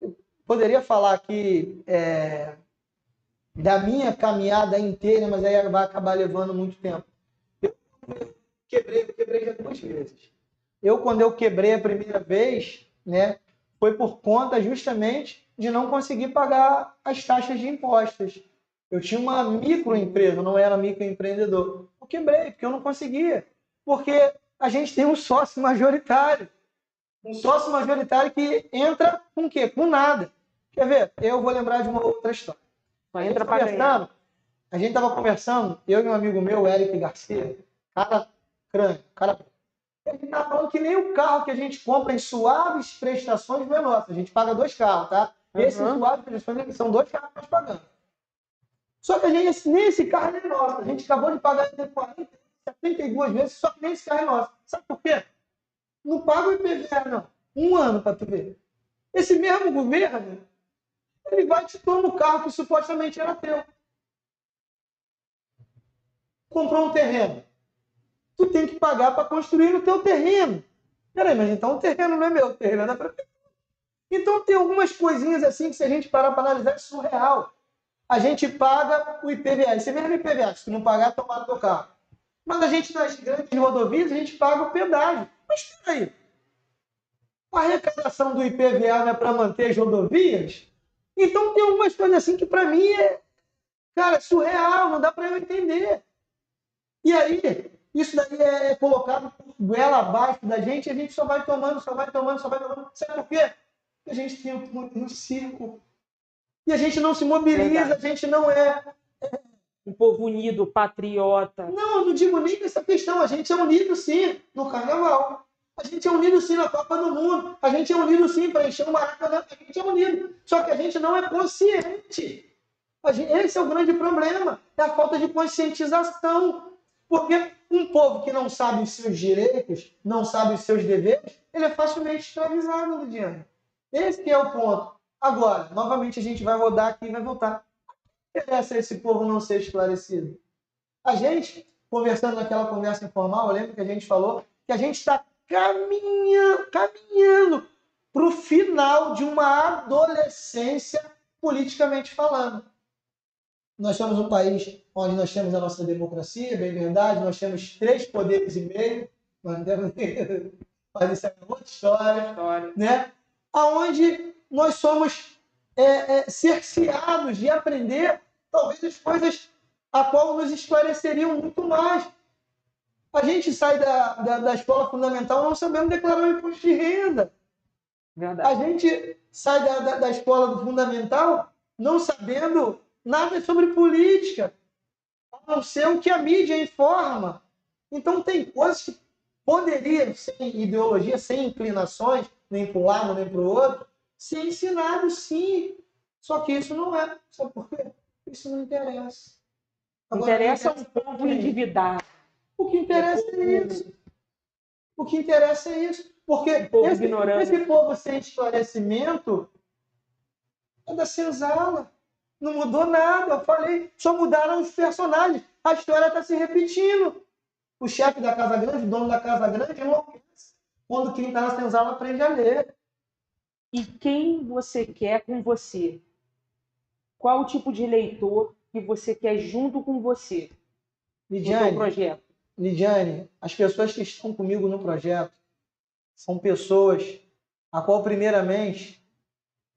Eu poderia falar aqui da minha caminhada inteira, mas aí vai acabar levando muito tempo. Eu quebrei já 2 vezes. Quando eu quebrei a primeira vez, né, foi por conta justamente de não conseguir pagar as taxas de impostos. Eu tinha uma microempresa, não era microempreendedor. Eu quebrei, porque eu não conseguia. Porque a gente tem um sócio majoritário. Um sócio majoritário que entra com o quê? Com nada. Quer ver? Eu vou lembrar de uma outra história. Só entra para ganhar. A gente estava conversando, eu e um amigo meu, o Eric Garcia, cara crânio, cara. A gente estava falando que nem o carro que a gente compra em suaves prestações não é nosso. A gente paga 2 carros, tá? Esses suaves prestações são 2 carros que nós pagamos. Só que a gente, nem esse carro é nosso. A gente acabou de pagar 40, 72 vezes, só que nem esse carro é nosso. Sabe por quê? Não paga o IPVA, não. 1 ano para tu ver. Esse mesmo governo, ele vai te tomar o carro que supostamente era teu. Comprou um terreno. Tu tem que pagar para construir no teu terreno. Peraí, mas então o terreno não é meu, o terreno é da prefeitura. Então tem algumas coisinhas assim que se a gente parar para analisar é surreal. A gente paga o IPVA. Esse mesmo IPVA, se tu não pagar, tomar o teu carro. Mas a gente, nas grandes rodovias, a gente paga o pedágio. Mas peraí, a arrecadação do IPVA não é para manter as rodovias? Então tem algumas coisas assim que para mim é, cara, surreal, não dá para eu entender. E aí, isso daí é colocado goela abaixo da gente e a gente só vai tomando, só vai tomando, só vai tomando. Sabe por quê? Porque a gente tem um círculo. E a gente não se mobiliza, Verdade. a gente não é... Um povo unido, patriota. Não, eu não digo nem dessa questão. A gente é unido sim no carnaval. A gente é unido sim na Copa do Mundo. A gente é unido sim para encher o Maracanã. A gente é unido. Só que a gente não é consciente. Esse é o grande problema. É a falta de conscientização. Porque um povo que não sabe os seus direitos, não sabe os seus deveres, ele é facilmente escravizado, Lidiane. Esse que é o ponto. Agora, novamente a gente vai rodar aqui e vai voltar. Interessa esse povo não ser esclarecido? A gente, conversando naquela conversa informal, eu lembro que a gente falou que a gente está caminhando para o final de uma adolescência politicamente falando. Nós somos um país onde nós temos a nossa democracia, bem verdade, nós temos 3 poderes e meio, nós temos... mas isso é outra história. Né? Onde nós somos cerceados de aprender talvez as coisas a qual nos esclareceriam muito mais. A gente sai da escola fundamental não sabendo declarar o imposto de renda. Verdade. A gente sai da escola do fundamental não sabendo nada sobre política, a não ser o que a mídia informa. Então tem coisas que poderiam, sem ideologia, sem inclinações, nem para um lado nem para o outro, ser ensinado sim. Só que isso não é. Sabe por quê? Isso não interessa. Agora, interessa um povo endividado. O que interessa é isso. O que interessa é isso. Porque esse povo sem esclarecimento é da senzala. Não mudou nada. Eu falei, só mudaram os personagens. A história está se repetindo. O chefe da Casa Grande, o dono da Casa Grande, enlouquece quando quem está na senzala aprende a ler. E quem você quer com você? Qual o tipo de leitor que você quer junto com você no seu projeto? Lidiane, as pessoas que estão comigo no projeto são pessoas a qual, primeiramente,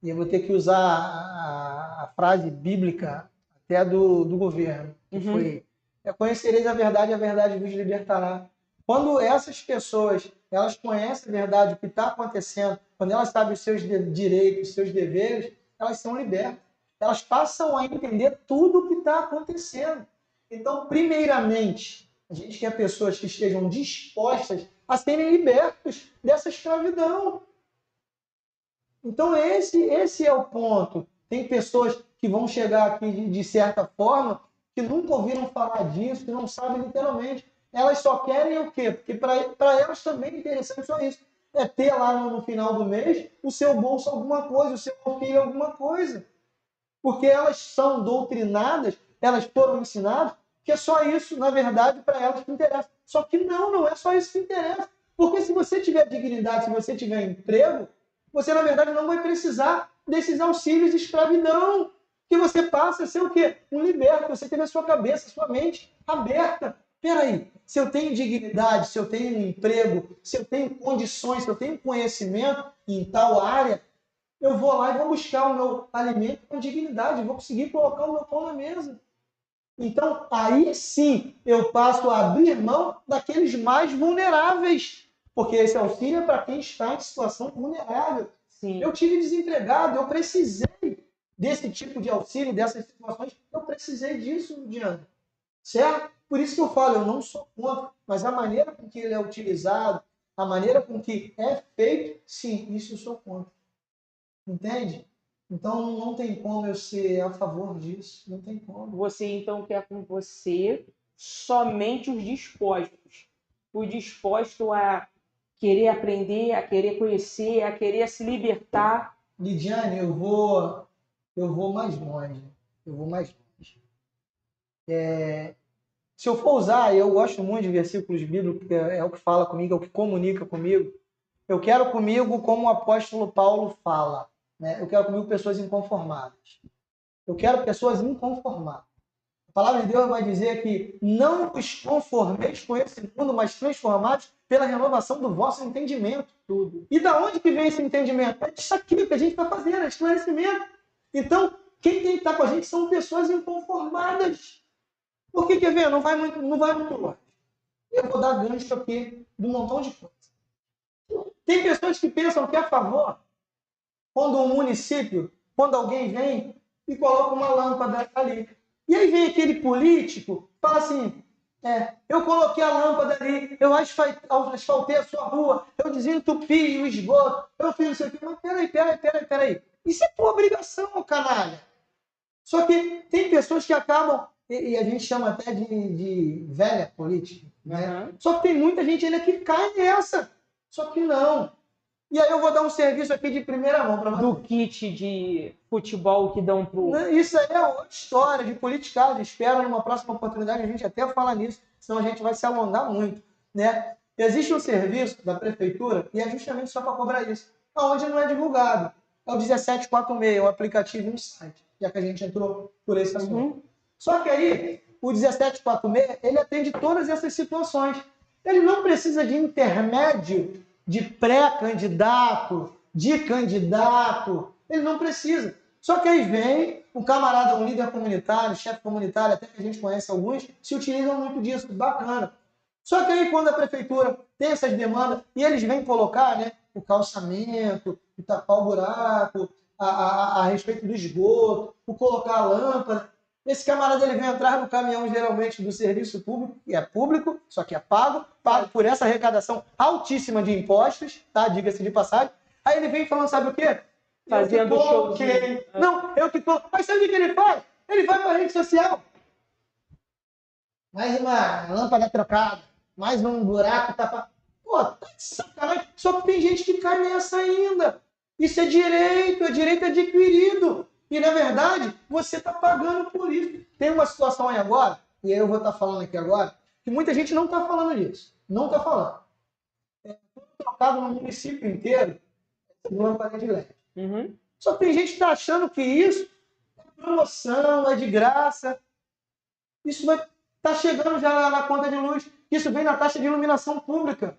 e eu vou ter que usar a frase bíblica até do governo, que foi: conhecereis a verdade vos libertará. Quando essas pessoas elas conhecem a verdade, o que está acontecendo, quando elas sabem os seus direitos, os seus deveres, elas são libertas. Elas passam a entender tudo o que está acontecendo. Então, primeiramente, a gente quer pessoas que estejam dispostas a serem libertos dessa escravidão. Então, esse é o ponto. Tem pessoas que vão chegar aqui de certa forma que nunca ouviram falar disso, que não sabem literalmente. Elas só querem o quê? Porque para elas também é interessante só isso. É ter lá no final do mês o seu bolso alguma coisa, o seu filho alguma coisa. Porque elas são doutrinadas, elas foram ensinadas que é só isso, na verdade, para elas que interessa. Só que não é só isso que interessa. Porque se você tiver dignidade, se você tiver emprego, você, na verdade, não vai precisar desses auxílios de escravidão. Que você passa a ser o quê? Um liberto. Você tem a sua cabeça, a sua mente aberta. Peraí, se eu tenho dignidade, se eu tenho um emprego, se eu tenho condições, se eu tenho conhecimento em tal área, eu vou lá e vou buscar o meu alimento com dignidade, vou conseguir colocar o meu pão na mesa. Então, aí sim, eu passo a abrir mão daqueles mais vulneráveis, porque esse auxílio é para quem está em situação vulnerável. Sim. Eu tive desempregado, eu precisei desse tipo de auxílio, dessas situações, eu precisei disso, Diana. Certo? Por isso que eu falo, eu não sou contra, mas a maneira com que ele é utilizado, a maneira com que é feito, sim, isso eu sou contra. Entende? Então não tem como eu ser a favor disso, não tem como. Você então quer com você somente os dispostos. O disposto a querer aprender, a querer conhecer, a querer se libertar. Lidiane, eu vou mais longe. Eu vou mais longe. Se eu for usar, eu gosto muito de versículos bíblicos, porque é o que fala comigo, é o que comunica comigo. Eu quero comigo como o apóstolo Paulo fala. Né? Eu quero comigo pessoas inconformadas. Eu quero pessoas inconformadas. A palavra de Deus vai dizer que não vos conformeis com esse mundo, mas transformados pela renovação do vosso entendimento. Tudo. E da onde que vem esse entendimento? É disso aqui que a gente está fazendo, é esclarecimento. Então, quem tem que estar com a gente são pessoas inconformadas. Porque, quer ver, não vai muito longe. Eu vou dar gancho aqui de um montão de coisa. Tem pessoas que pensam que é a favor quando um município, quando alguém vem e coloca uma lâmpada ali. E aí vem aquele político, fala assim, eu coloquei a lâmpada ali, eu asfaltei a sua rua, eu desentupi o esgoto, eu fiz isso aqui. Mas peraí. Isso é tua obrigação, canalha. Só que tem pessoas que acabam, e a gente chama até de velha política, né? Uhum. Só que tem muita gente ainda que cai nessa. Só que não. E aí eu vou dar um serviço aqui de primeira mão para você. Do kit de futebol que dão pro... Isso aí é outra história de politicagem. Espero numa próxima oportunidade a gente até falar nisso, senão a gente vai se alongar muito. Né? Existe um serviço da prefeitura e é justamente só para cobrar isso, aonde não é divulgado. É o 1746, o aplicativo e um site, já que a gente entrou por esse assunto. Uhum. Só que aí, o 1746, ele atende todas essas situações. Ele não precisa de intermédio de pré-candidato, de candidato. Ele não precisa. Só que aí vem um camarada, um líder comunitário, chefe comunitário, até que a gente conhece alguns, se utilizam muito disso. Bacana. Só que aí quando a prefeitura tem essas demandas e eles vêm colocar, né, o calçamento, o tapar o buraco, a respeito do esgoto, o colocar a lâmpada, esse camarada ele vem atrás do caminhão geralmente do serviço público, que é público, só que é pago por essa arrecadação altíssima de impostos, tá? Diga-se de passagem. Aí ele vem falando, sabe o quê? Fazendo showzinho. Não, eu que tô. Mas sabe o que ele faz? Ele vai para a rede social. Mais uma lâmpada trocada, mais um buraco tapado. Pô, tá de sacanagem. Só que tem gente que cai nessa ainda. Isso é direito adquirido. E, na verdade, você está pagando por isso. Tem uma situação aí agora, e aí eu vou estar falando aqui agora, que muita gente não está falando disso. Não está falando. Tudo trocado no município inteiro, lâmpada de LED. Uhum. Só que tem gente que está achando que isso é promoção, é de graça. Isso vai estar chegando já na conta de luz. Isso vem na taxa de iluminação pública.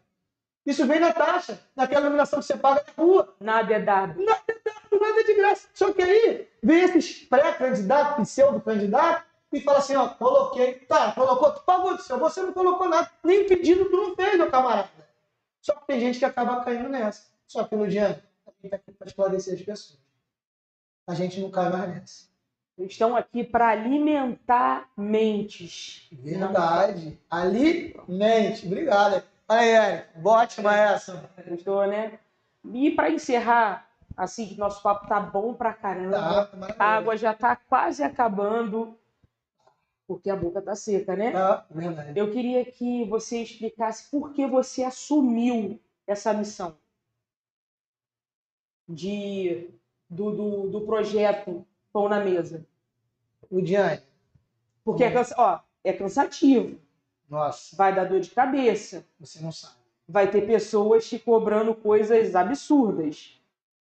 Isso vem na taxa, naquela iluminação que você paga na rua. Nada é dado. Nada é de graça. Só que aí vem esses pré-candidatos, pseudo-candidatos, e fala assim, ó, coloquei. Tá, colocou, tu pagou do seu, você não colocou nada. Nem pedido tu não fez, meu camarada. Só que tem gente que acaba caindo nessa. Só que, Ludiane, a gente está aqui para esclarecer as pessoas. A gente não cai mais nessa. Estão aqui para alimentar mentes. Verdade. Alimente. Obrigado. Aí, Eric, ótima essa. Gostou, né? E para encerrar, assim, que nosso papo tá bom pra caramba. A água já tá quase acabando, porque a boca tá seca, né? Verdade. Eu queria que você explicasse por que você assumiu essa missão do projeto Pão na Mesa. Ludiane. Porque é cansativo. Nossa. Vai dar dor de cabeça. Você não sabe. Vai ter pessoas te cobrando coisas absurdas.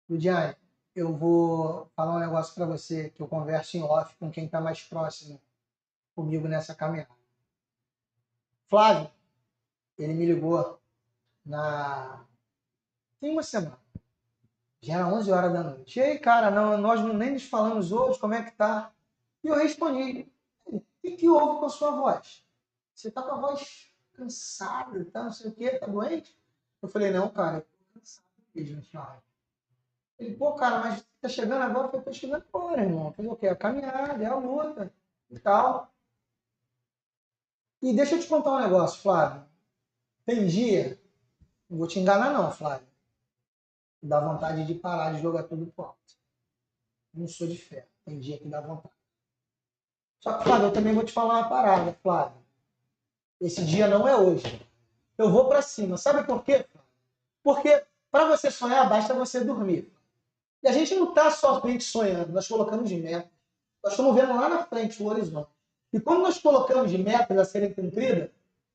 Ludiane, eu vou falar um negócio para você que eu converso em off com quem está mais próximo comigo nessa caminhada. Flávio, ele me ligou tem uma semana. Já era 11 horas da noite. E aí, cara, nós nem nos falamos hoje, como é que tá? E eu respondi, o que houve com a sua voz? Você tá com a voz cansada, tá não sei o quê, tá doente? Eu falei, não, cara, eu tô cansado mesmo, senhora. Ele, pô, cara, mas tá chegando agora? Eu falei, tô chegando agora, irmão. Fazer o quê? A caminhada, é a luta e tal. E deixa eu te contar um negócio, Flávio. Tem dia, não vou te enganar não, Flávio, dá vontade de parar de jogar tudo pro alto. Não sou de fé. Tem dia que dá vontade. Só que, Flávio, eu também vou te falar uma parada, Flávio. Esse dia não é hoje. Eu vou pra cima. Sabe por quê? Porque para você sonhar, basta você dormir. E a gente não está somente sonhando, nós colocamos de meta. Nós estamos vendo lá na frente o horizonte. E quando nós colocamos de metas a serem cumpridas,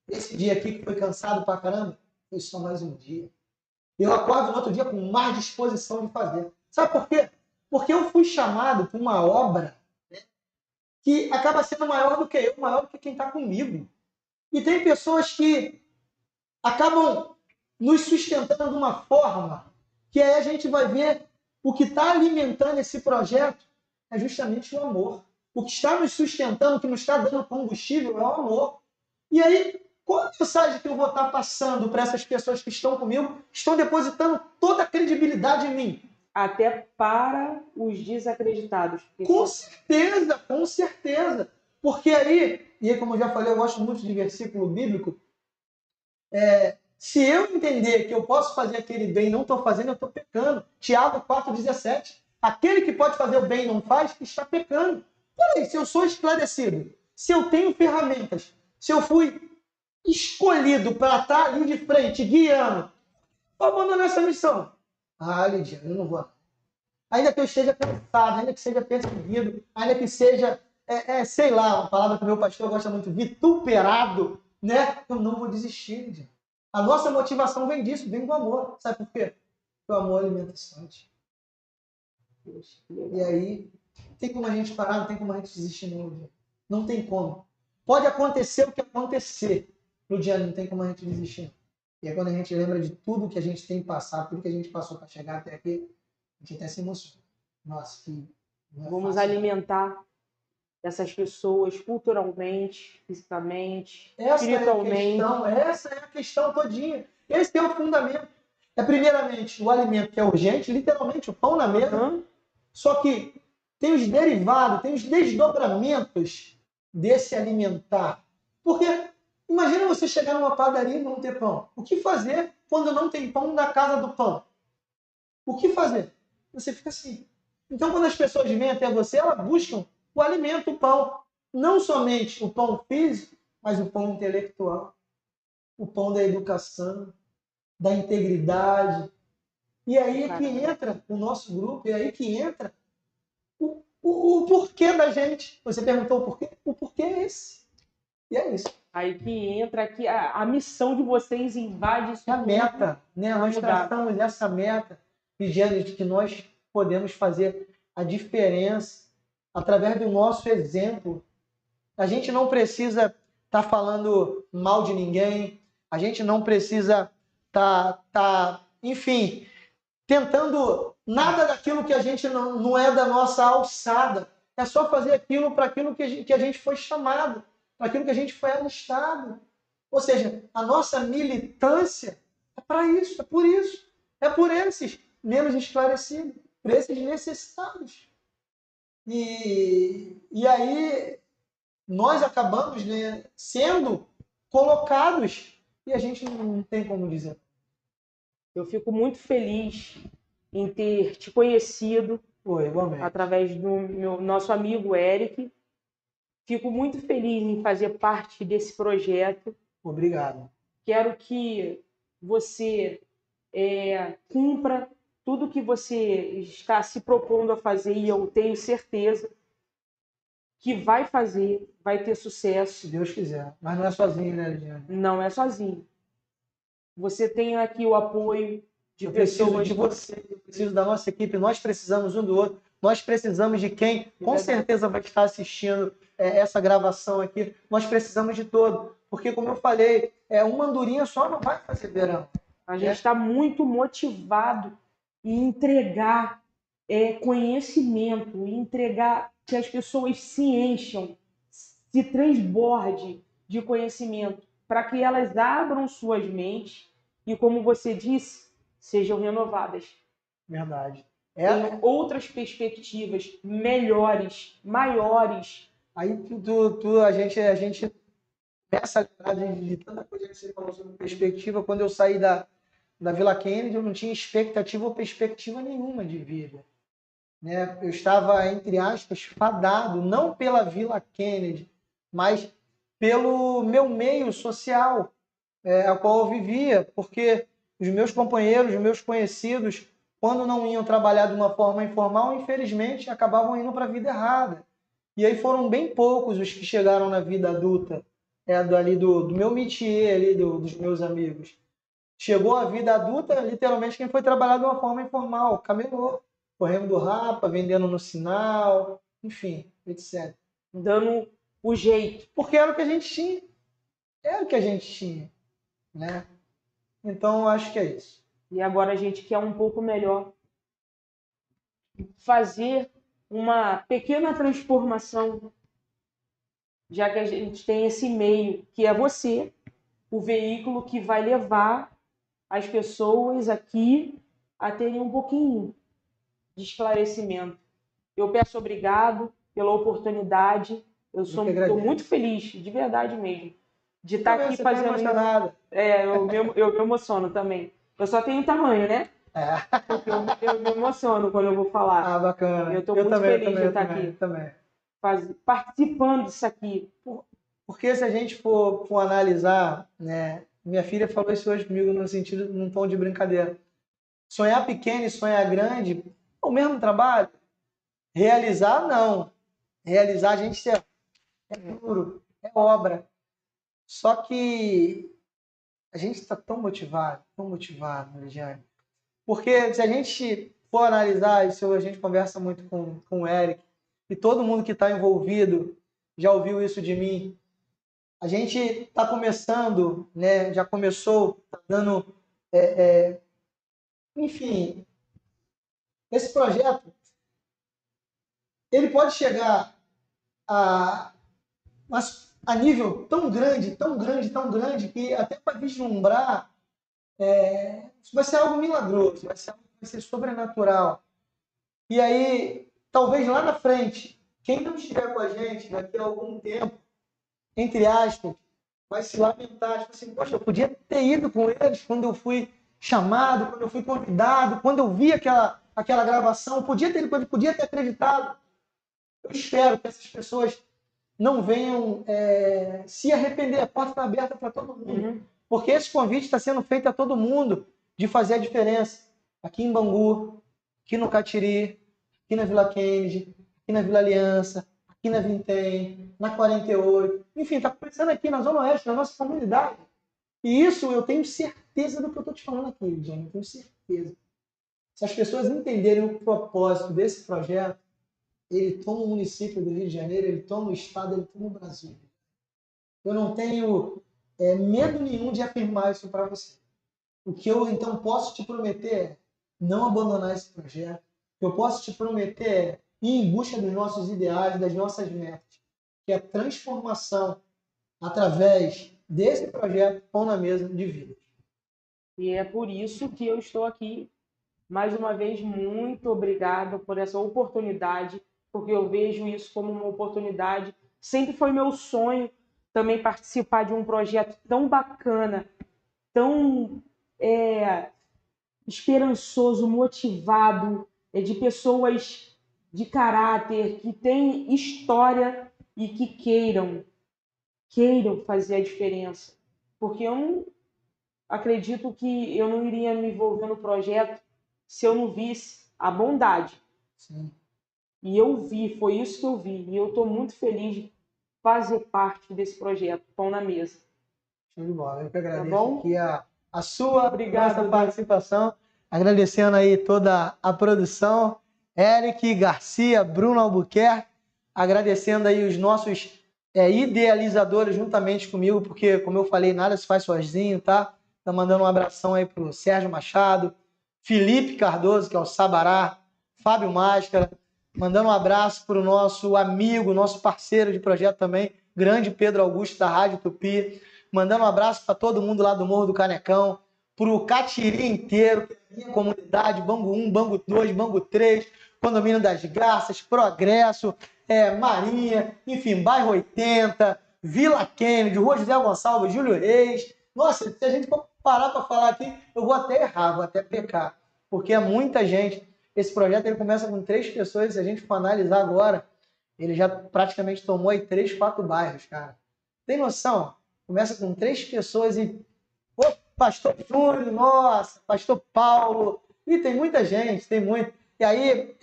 esse dia aqui que foi cansado pra caramba, foi só mais um dia. Eu acordo no outro dia com mais disposição de fazer. Sabe por quê? Porque eu fui chamado para uma obra, né, que acaba sendo maior do que eu, maior do que quem está comigo. E tem pessoas que acabam nos sustentando de uma forma que aí a gente vai ver o que está alimentando esse projeto é justamente o amor. O que está nos sustentando, o que nos está dando combustível é o amor. E aí, qual a mensagem que eu vou estar passando para essas pessoas que estão comigo, estão depositando toda a credibilidade em mim? Até para os desacreditados. Com certeza, com certeza. Porque aí, e aí, como eu já falei, eu gosto muito de versículo bíblico, se eu entender que eu posso fazer aquele bem e não estou fazendo, eu estou pecando. Tiago 4,17. Aquele que pode fazer o bem e não faz, está pecando. Peraí, se eu sou esclarecido, se eu tenho ferramentas, se eu fui escolhido para estar ali de frente, guiando, vou abandonar essa missão. Ah, Lidia, eu não vou. Ainda que eu esteja cansado, ainda que seja perseguido, ainda que seja, sei lá, uma palavra que o meu pastor gosta muito, vituperado, né? Eu não vou desistir, Lidia. A nossa motivação vem disso, vem do amor. Sabe por quê? Porque o amor alimenta o sangue. E aí, não tem como a gente parar, não tem como a gente desistir no dia. Não tem como. Pode acontecer o que acontecer no dia, não tem como a gente desistir. E aí, quando a gente lembra de tudo que a gente tem passado, tudo que a gente passou para chegar até aqui, a gente até se emociona. Nossa, que não é Vamos fácil. alimentar essas pessoas culturalmente, fisicamente, Essa espiritualmente. Essa é a questão todinha. Esse é o fundamento. É primeiramente o alimento que é urgente, literalmente o pão na mesa. Uhum. Só que tem os derivados, tem os desdobramentos desse alimentar. Porque imagina você chegar numa padaria e não ter pão. O que fazer quando não tem pão na casa do pão? O que fazer? Você fica assim. Então, quando as pessoas vêm até você, elas buscam o alimento, o pão. Não somente o pão físico, mas o pão intelectual. O pão da educação, da integridade. E aí é que entra o nosso grupo, e aí que entra o porquê da gente. Você perguntou o porquê? O porquê é esse. E é isso. Aí que entra aqui a missão de vocês invade isso. É a meta, né? Nós traçamos essa meta, dizendo que nós podemos fazer a diferença através do nosso exemplo. A gente não precisa estar falando mal de ninguém, a gente não precisa enfim, tentando nada daquilo que a gente não é da nossa alçada. É só fazer aquilo para aquilo que a gente foi chamado, para aquilo que a gente foi alistado. Ou seja, a nossa militância é para isso, é por isso. É por esses menos esclarecidos, por esses necessitados. E aí nós acabamos, né, sendo colocados e a gente não tem como dizer. Eu fico muito feliz em ter te conhecido através do nosso amigo Eric. Fico muito feliz em fazer parte desse projeto. Obrigado. Quero que você cumpra tudo que você está se propondo a fazer, e eu tenho certeza que vai fazer, vai ter sucesso. Se Deus quiser. Mas não é sozinho, né, Lidiane? Não é sozinho. Você tem aqui o apoio de pessoas. De você, eu preciso da nossa equipe, nós precisamos um do outro, nós precisamos de quem com certeza vai estar assistindo essa gravação aqui, nós precisamos de todo, porque como eu falei, uma andorinha só não vai fazer verão. A gente está muito motivado e entregar conhecimento, e entregar que as pessoas se encham, se transborde de conhecimento, para que elas abram suas mentes e, como você disse, sejam renovadas. Verdade. Tem outras perspectivas melhores, maiores. Aí a gente começa a lembrar de tanta coisa que você falou sobre perspectiva. Quando eu saí da Vila Kennedy, eu não tinha expectativa ou perspectiva nenhuma de vida. Né? Eu estava, entre aspas, fadado, não pela Vila Kennedy, mas pelo meu meio social, a qual eu vivia, porque os meus companheiros, os meus conhecidos, quando não iam trabalhar de uma forma informal, infelizmente, acabavam indo para a vida errada. E aí foram bem poucos os que chegaram na vida adulta, do meu métier, ali, dos meus amigos. Chegou a vida adulta, literalmente, quem foi trabalhar de uma forma informal, camelô, correndo do rapa, vendendo no sinal, enfim, etc. Dando o jeito. Porque era o que a gente tinha. Era o que a gente tinha, né? Então, acho que é isso. E agora a gente quer um pouco melhor. Fazer uma pequena transformação, já que a gente tem esse meio, que é você, o veículo que vai levar as pessoas aqui a terem um pouquinho de esclarecimento. Eu peço obrigado pela oportunidade. Eu estou muito feliz, de verdade mesmo, de estar aqui fazendo isso. Eu me emociono também. Eu só tenho tamanho, né? Porque eu me emociono quando eu vou falar. Ah, bacana. Eu estou muito feliz de estar aqui. Também. Participando disso aqui. Porque se a gente for analisar, né? Minha filha falou isso hoje comigo no sentido, num tom de brincadeira. Sonhar pequeno e sonhar grande, é o mesmo trabalho. Realizar, não. Realizar, a gente é duro, é obra. Só que a gente está tão motivado, Lidiane. Porque se a gente for analisar, isso a gente conversa muito com o Eric, e todo mundo que está envolvido já ouviu isso de mim. A gente está começando, né? Já começou, está dando... enfim, esse projeto, ele pode chegar a nível tão grande, que até para vislumbrar, vai ser algo milagroso, vai ser sobrenatural. E aí, talvez lá na frente, quem não estiver com a gente daqui a algum tempo, entre aspas, vai se lamentar, tipo assim, poxa, eu podia ter ido com eles quando eu fui chamado, quando eu fui convidado, quando eu vi aquela gravação, podia ter acreditado. Eu espero que essas pessoas não venham se arrepender. A porta está aberta para todo mundo. Porque esse convite está sendo feito a todo mundo de fazer a diferença. Aqui em Bangu, aqui no Catiri, aqui na Vila Kennedy, aqui na Vila Aliança, aqui na Vintém, na 48. Enfim, está começando aqui na Zona Oeste, na nossa comunidade. E isso eu tenho certeza do que eu estou te falando aqui, Jenny. Eu tenho certeza. Se as pessoas entenderem o propósito desse projeto, ele toma o município do Rio de Janeiro, ele toma o estado, ele toma o Brasil. Eu não tenho medo nenhum de afirmar isso para você. O que eu, então, posso te prometer é não abandonar esse projeto. O que eu posso te prometer é ir em busca dos nossos ideais, das nossas metas, que é a transformação através desse projeto Pão na Mesa de Vidas. E é por isso que eu estou aqui. Mais uma vez, muito obrigada por essa oportunidade, porque eu vejo isso como uma oportunidade. Sempre foi meu sonho também participar de um projeto tão bacana, tão esperançoso, motivado, de pessoas de caráter, que têm história e que queiram fazer a diferença. Porque eu não acredito que eu não iria me envolver no projeto se eu não visse a bondade. Sim. E eu vi, foi isso que eu vi. E eu estou muito feliz de fazer parte desse projeto, Pão na Mesa. Show de bola. Eu que agradeço aqui a sua participação. Agradecendo aí toda a produção. Eric Garcia, Bruno Albuquerque. Agradecendo aí os nossos idealizadores juntamente comigo, porque, como eu falei, nada se faz sozinho, tá? Tá mandando um abração aí pro Sérgio Machado, Felipe Cardoso, que é o Sabará, Fábio Máscara, mandando um abraço para o nosso amigo, nosso parceiro de projeto também, grande Pedro Augusto da Rádio Tupi, mandando um abraço para todo mundo lá do Morro do Canecão, para o Catiri inteiro, minha comunidade, Bangu 1, Bangu 2, Bangu 3, Condomínio das Garças, Progresso, Marinha, enfim, Bairro 80, Vila Kennedy, Rua José Gonçalves, Júlio Reis. Nossa, se a gente for parar para falar aqui, eu vou até errar, vou até pecar, porque é muita gente. Esse projeto ele começa com 3 pessoas, se a gente for analisar agora, ele já praticamente tomou aí 3, 4 bairros, cara. Tem noção? Começa com 3 pessoas e... Pô, Pastor Júlio, nossa, Pastor Paulo, e tem muita gente, tem muito. E aí,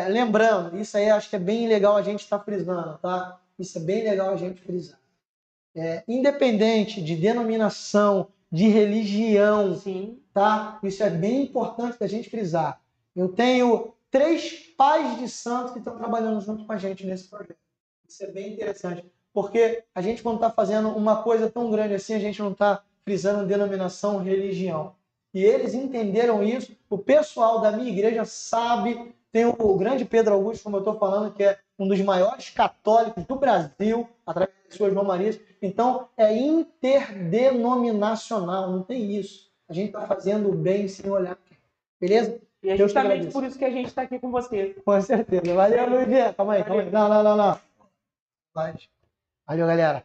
lembrando, isso aí acho que é bem legal a gente estar frisando, tá? Isso é bem legal a gente frisar. Independente de denominação, de religião, Sim. tá? Isso é bem importante da gente frisar. Eu tenho 3 pais de santos que estão trabalhando junto com a gente nesse projeto. Isso é bem interessante, porque a gente, quando está fazendo uma coisa tão grande assim, a gente não está frisando denominação, religião. E eles entenderam isso. O pessoal da minha igreja sabe. Tem o grande Pedro Augusto, como eu estou falando, que é um dos maiores católicos do Brasil, através de suas romarias. Então, é interdenominacional, não tem isso. A gente está fazendo o bem sem olhar. Beleza? E é justamente por isso que a gente está aqui com você. Com certeza. Valeu, Luiz. Calma aí. Não. Valeu, galera.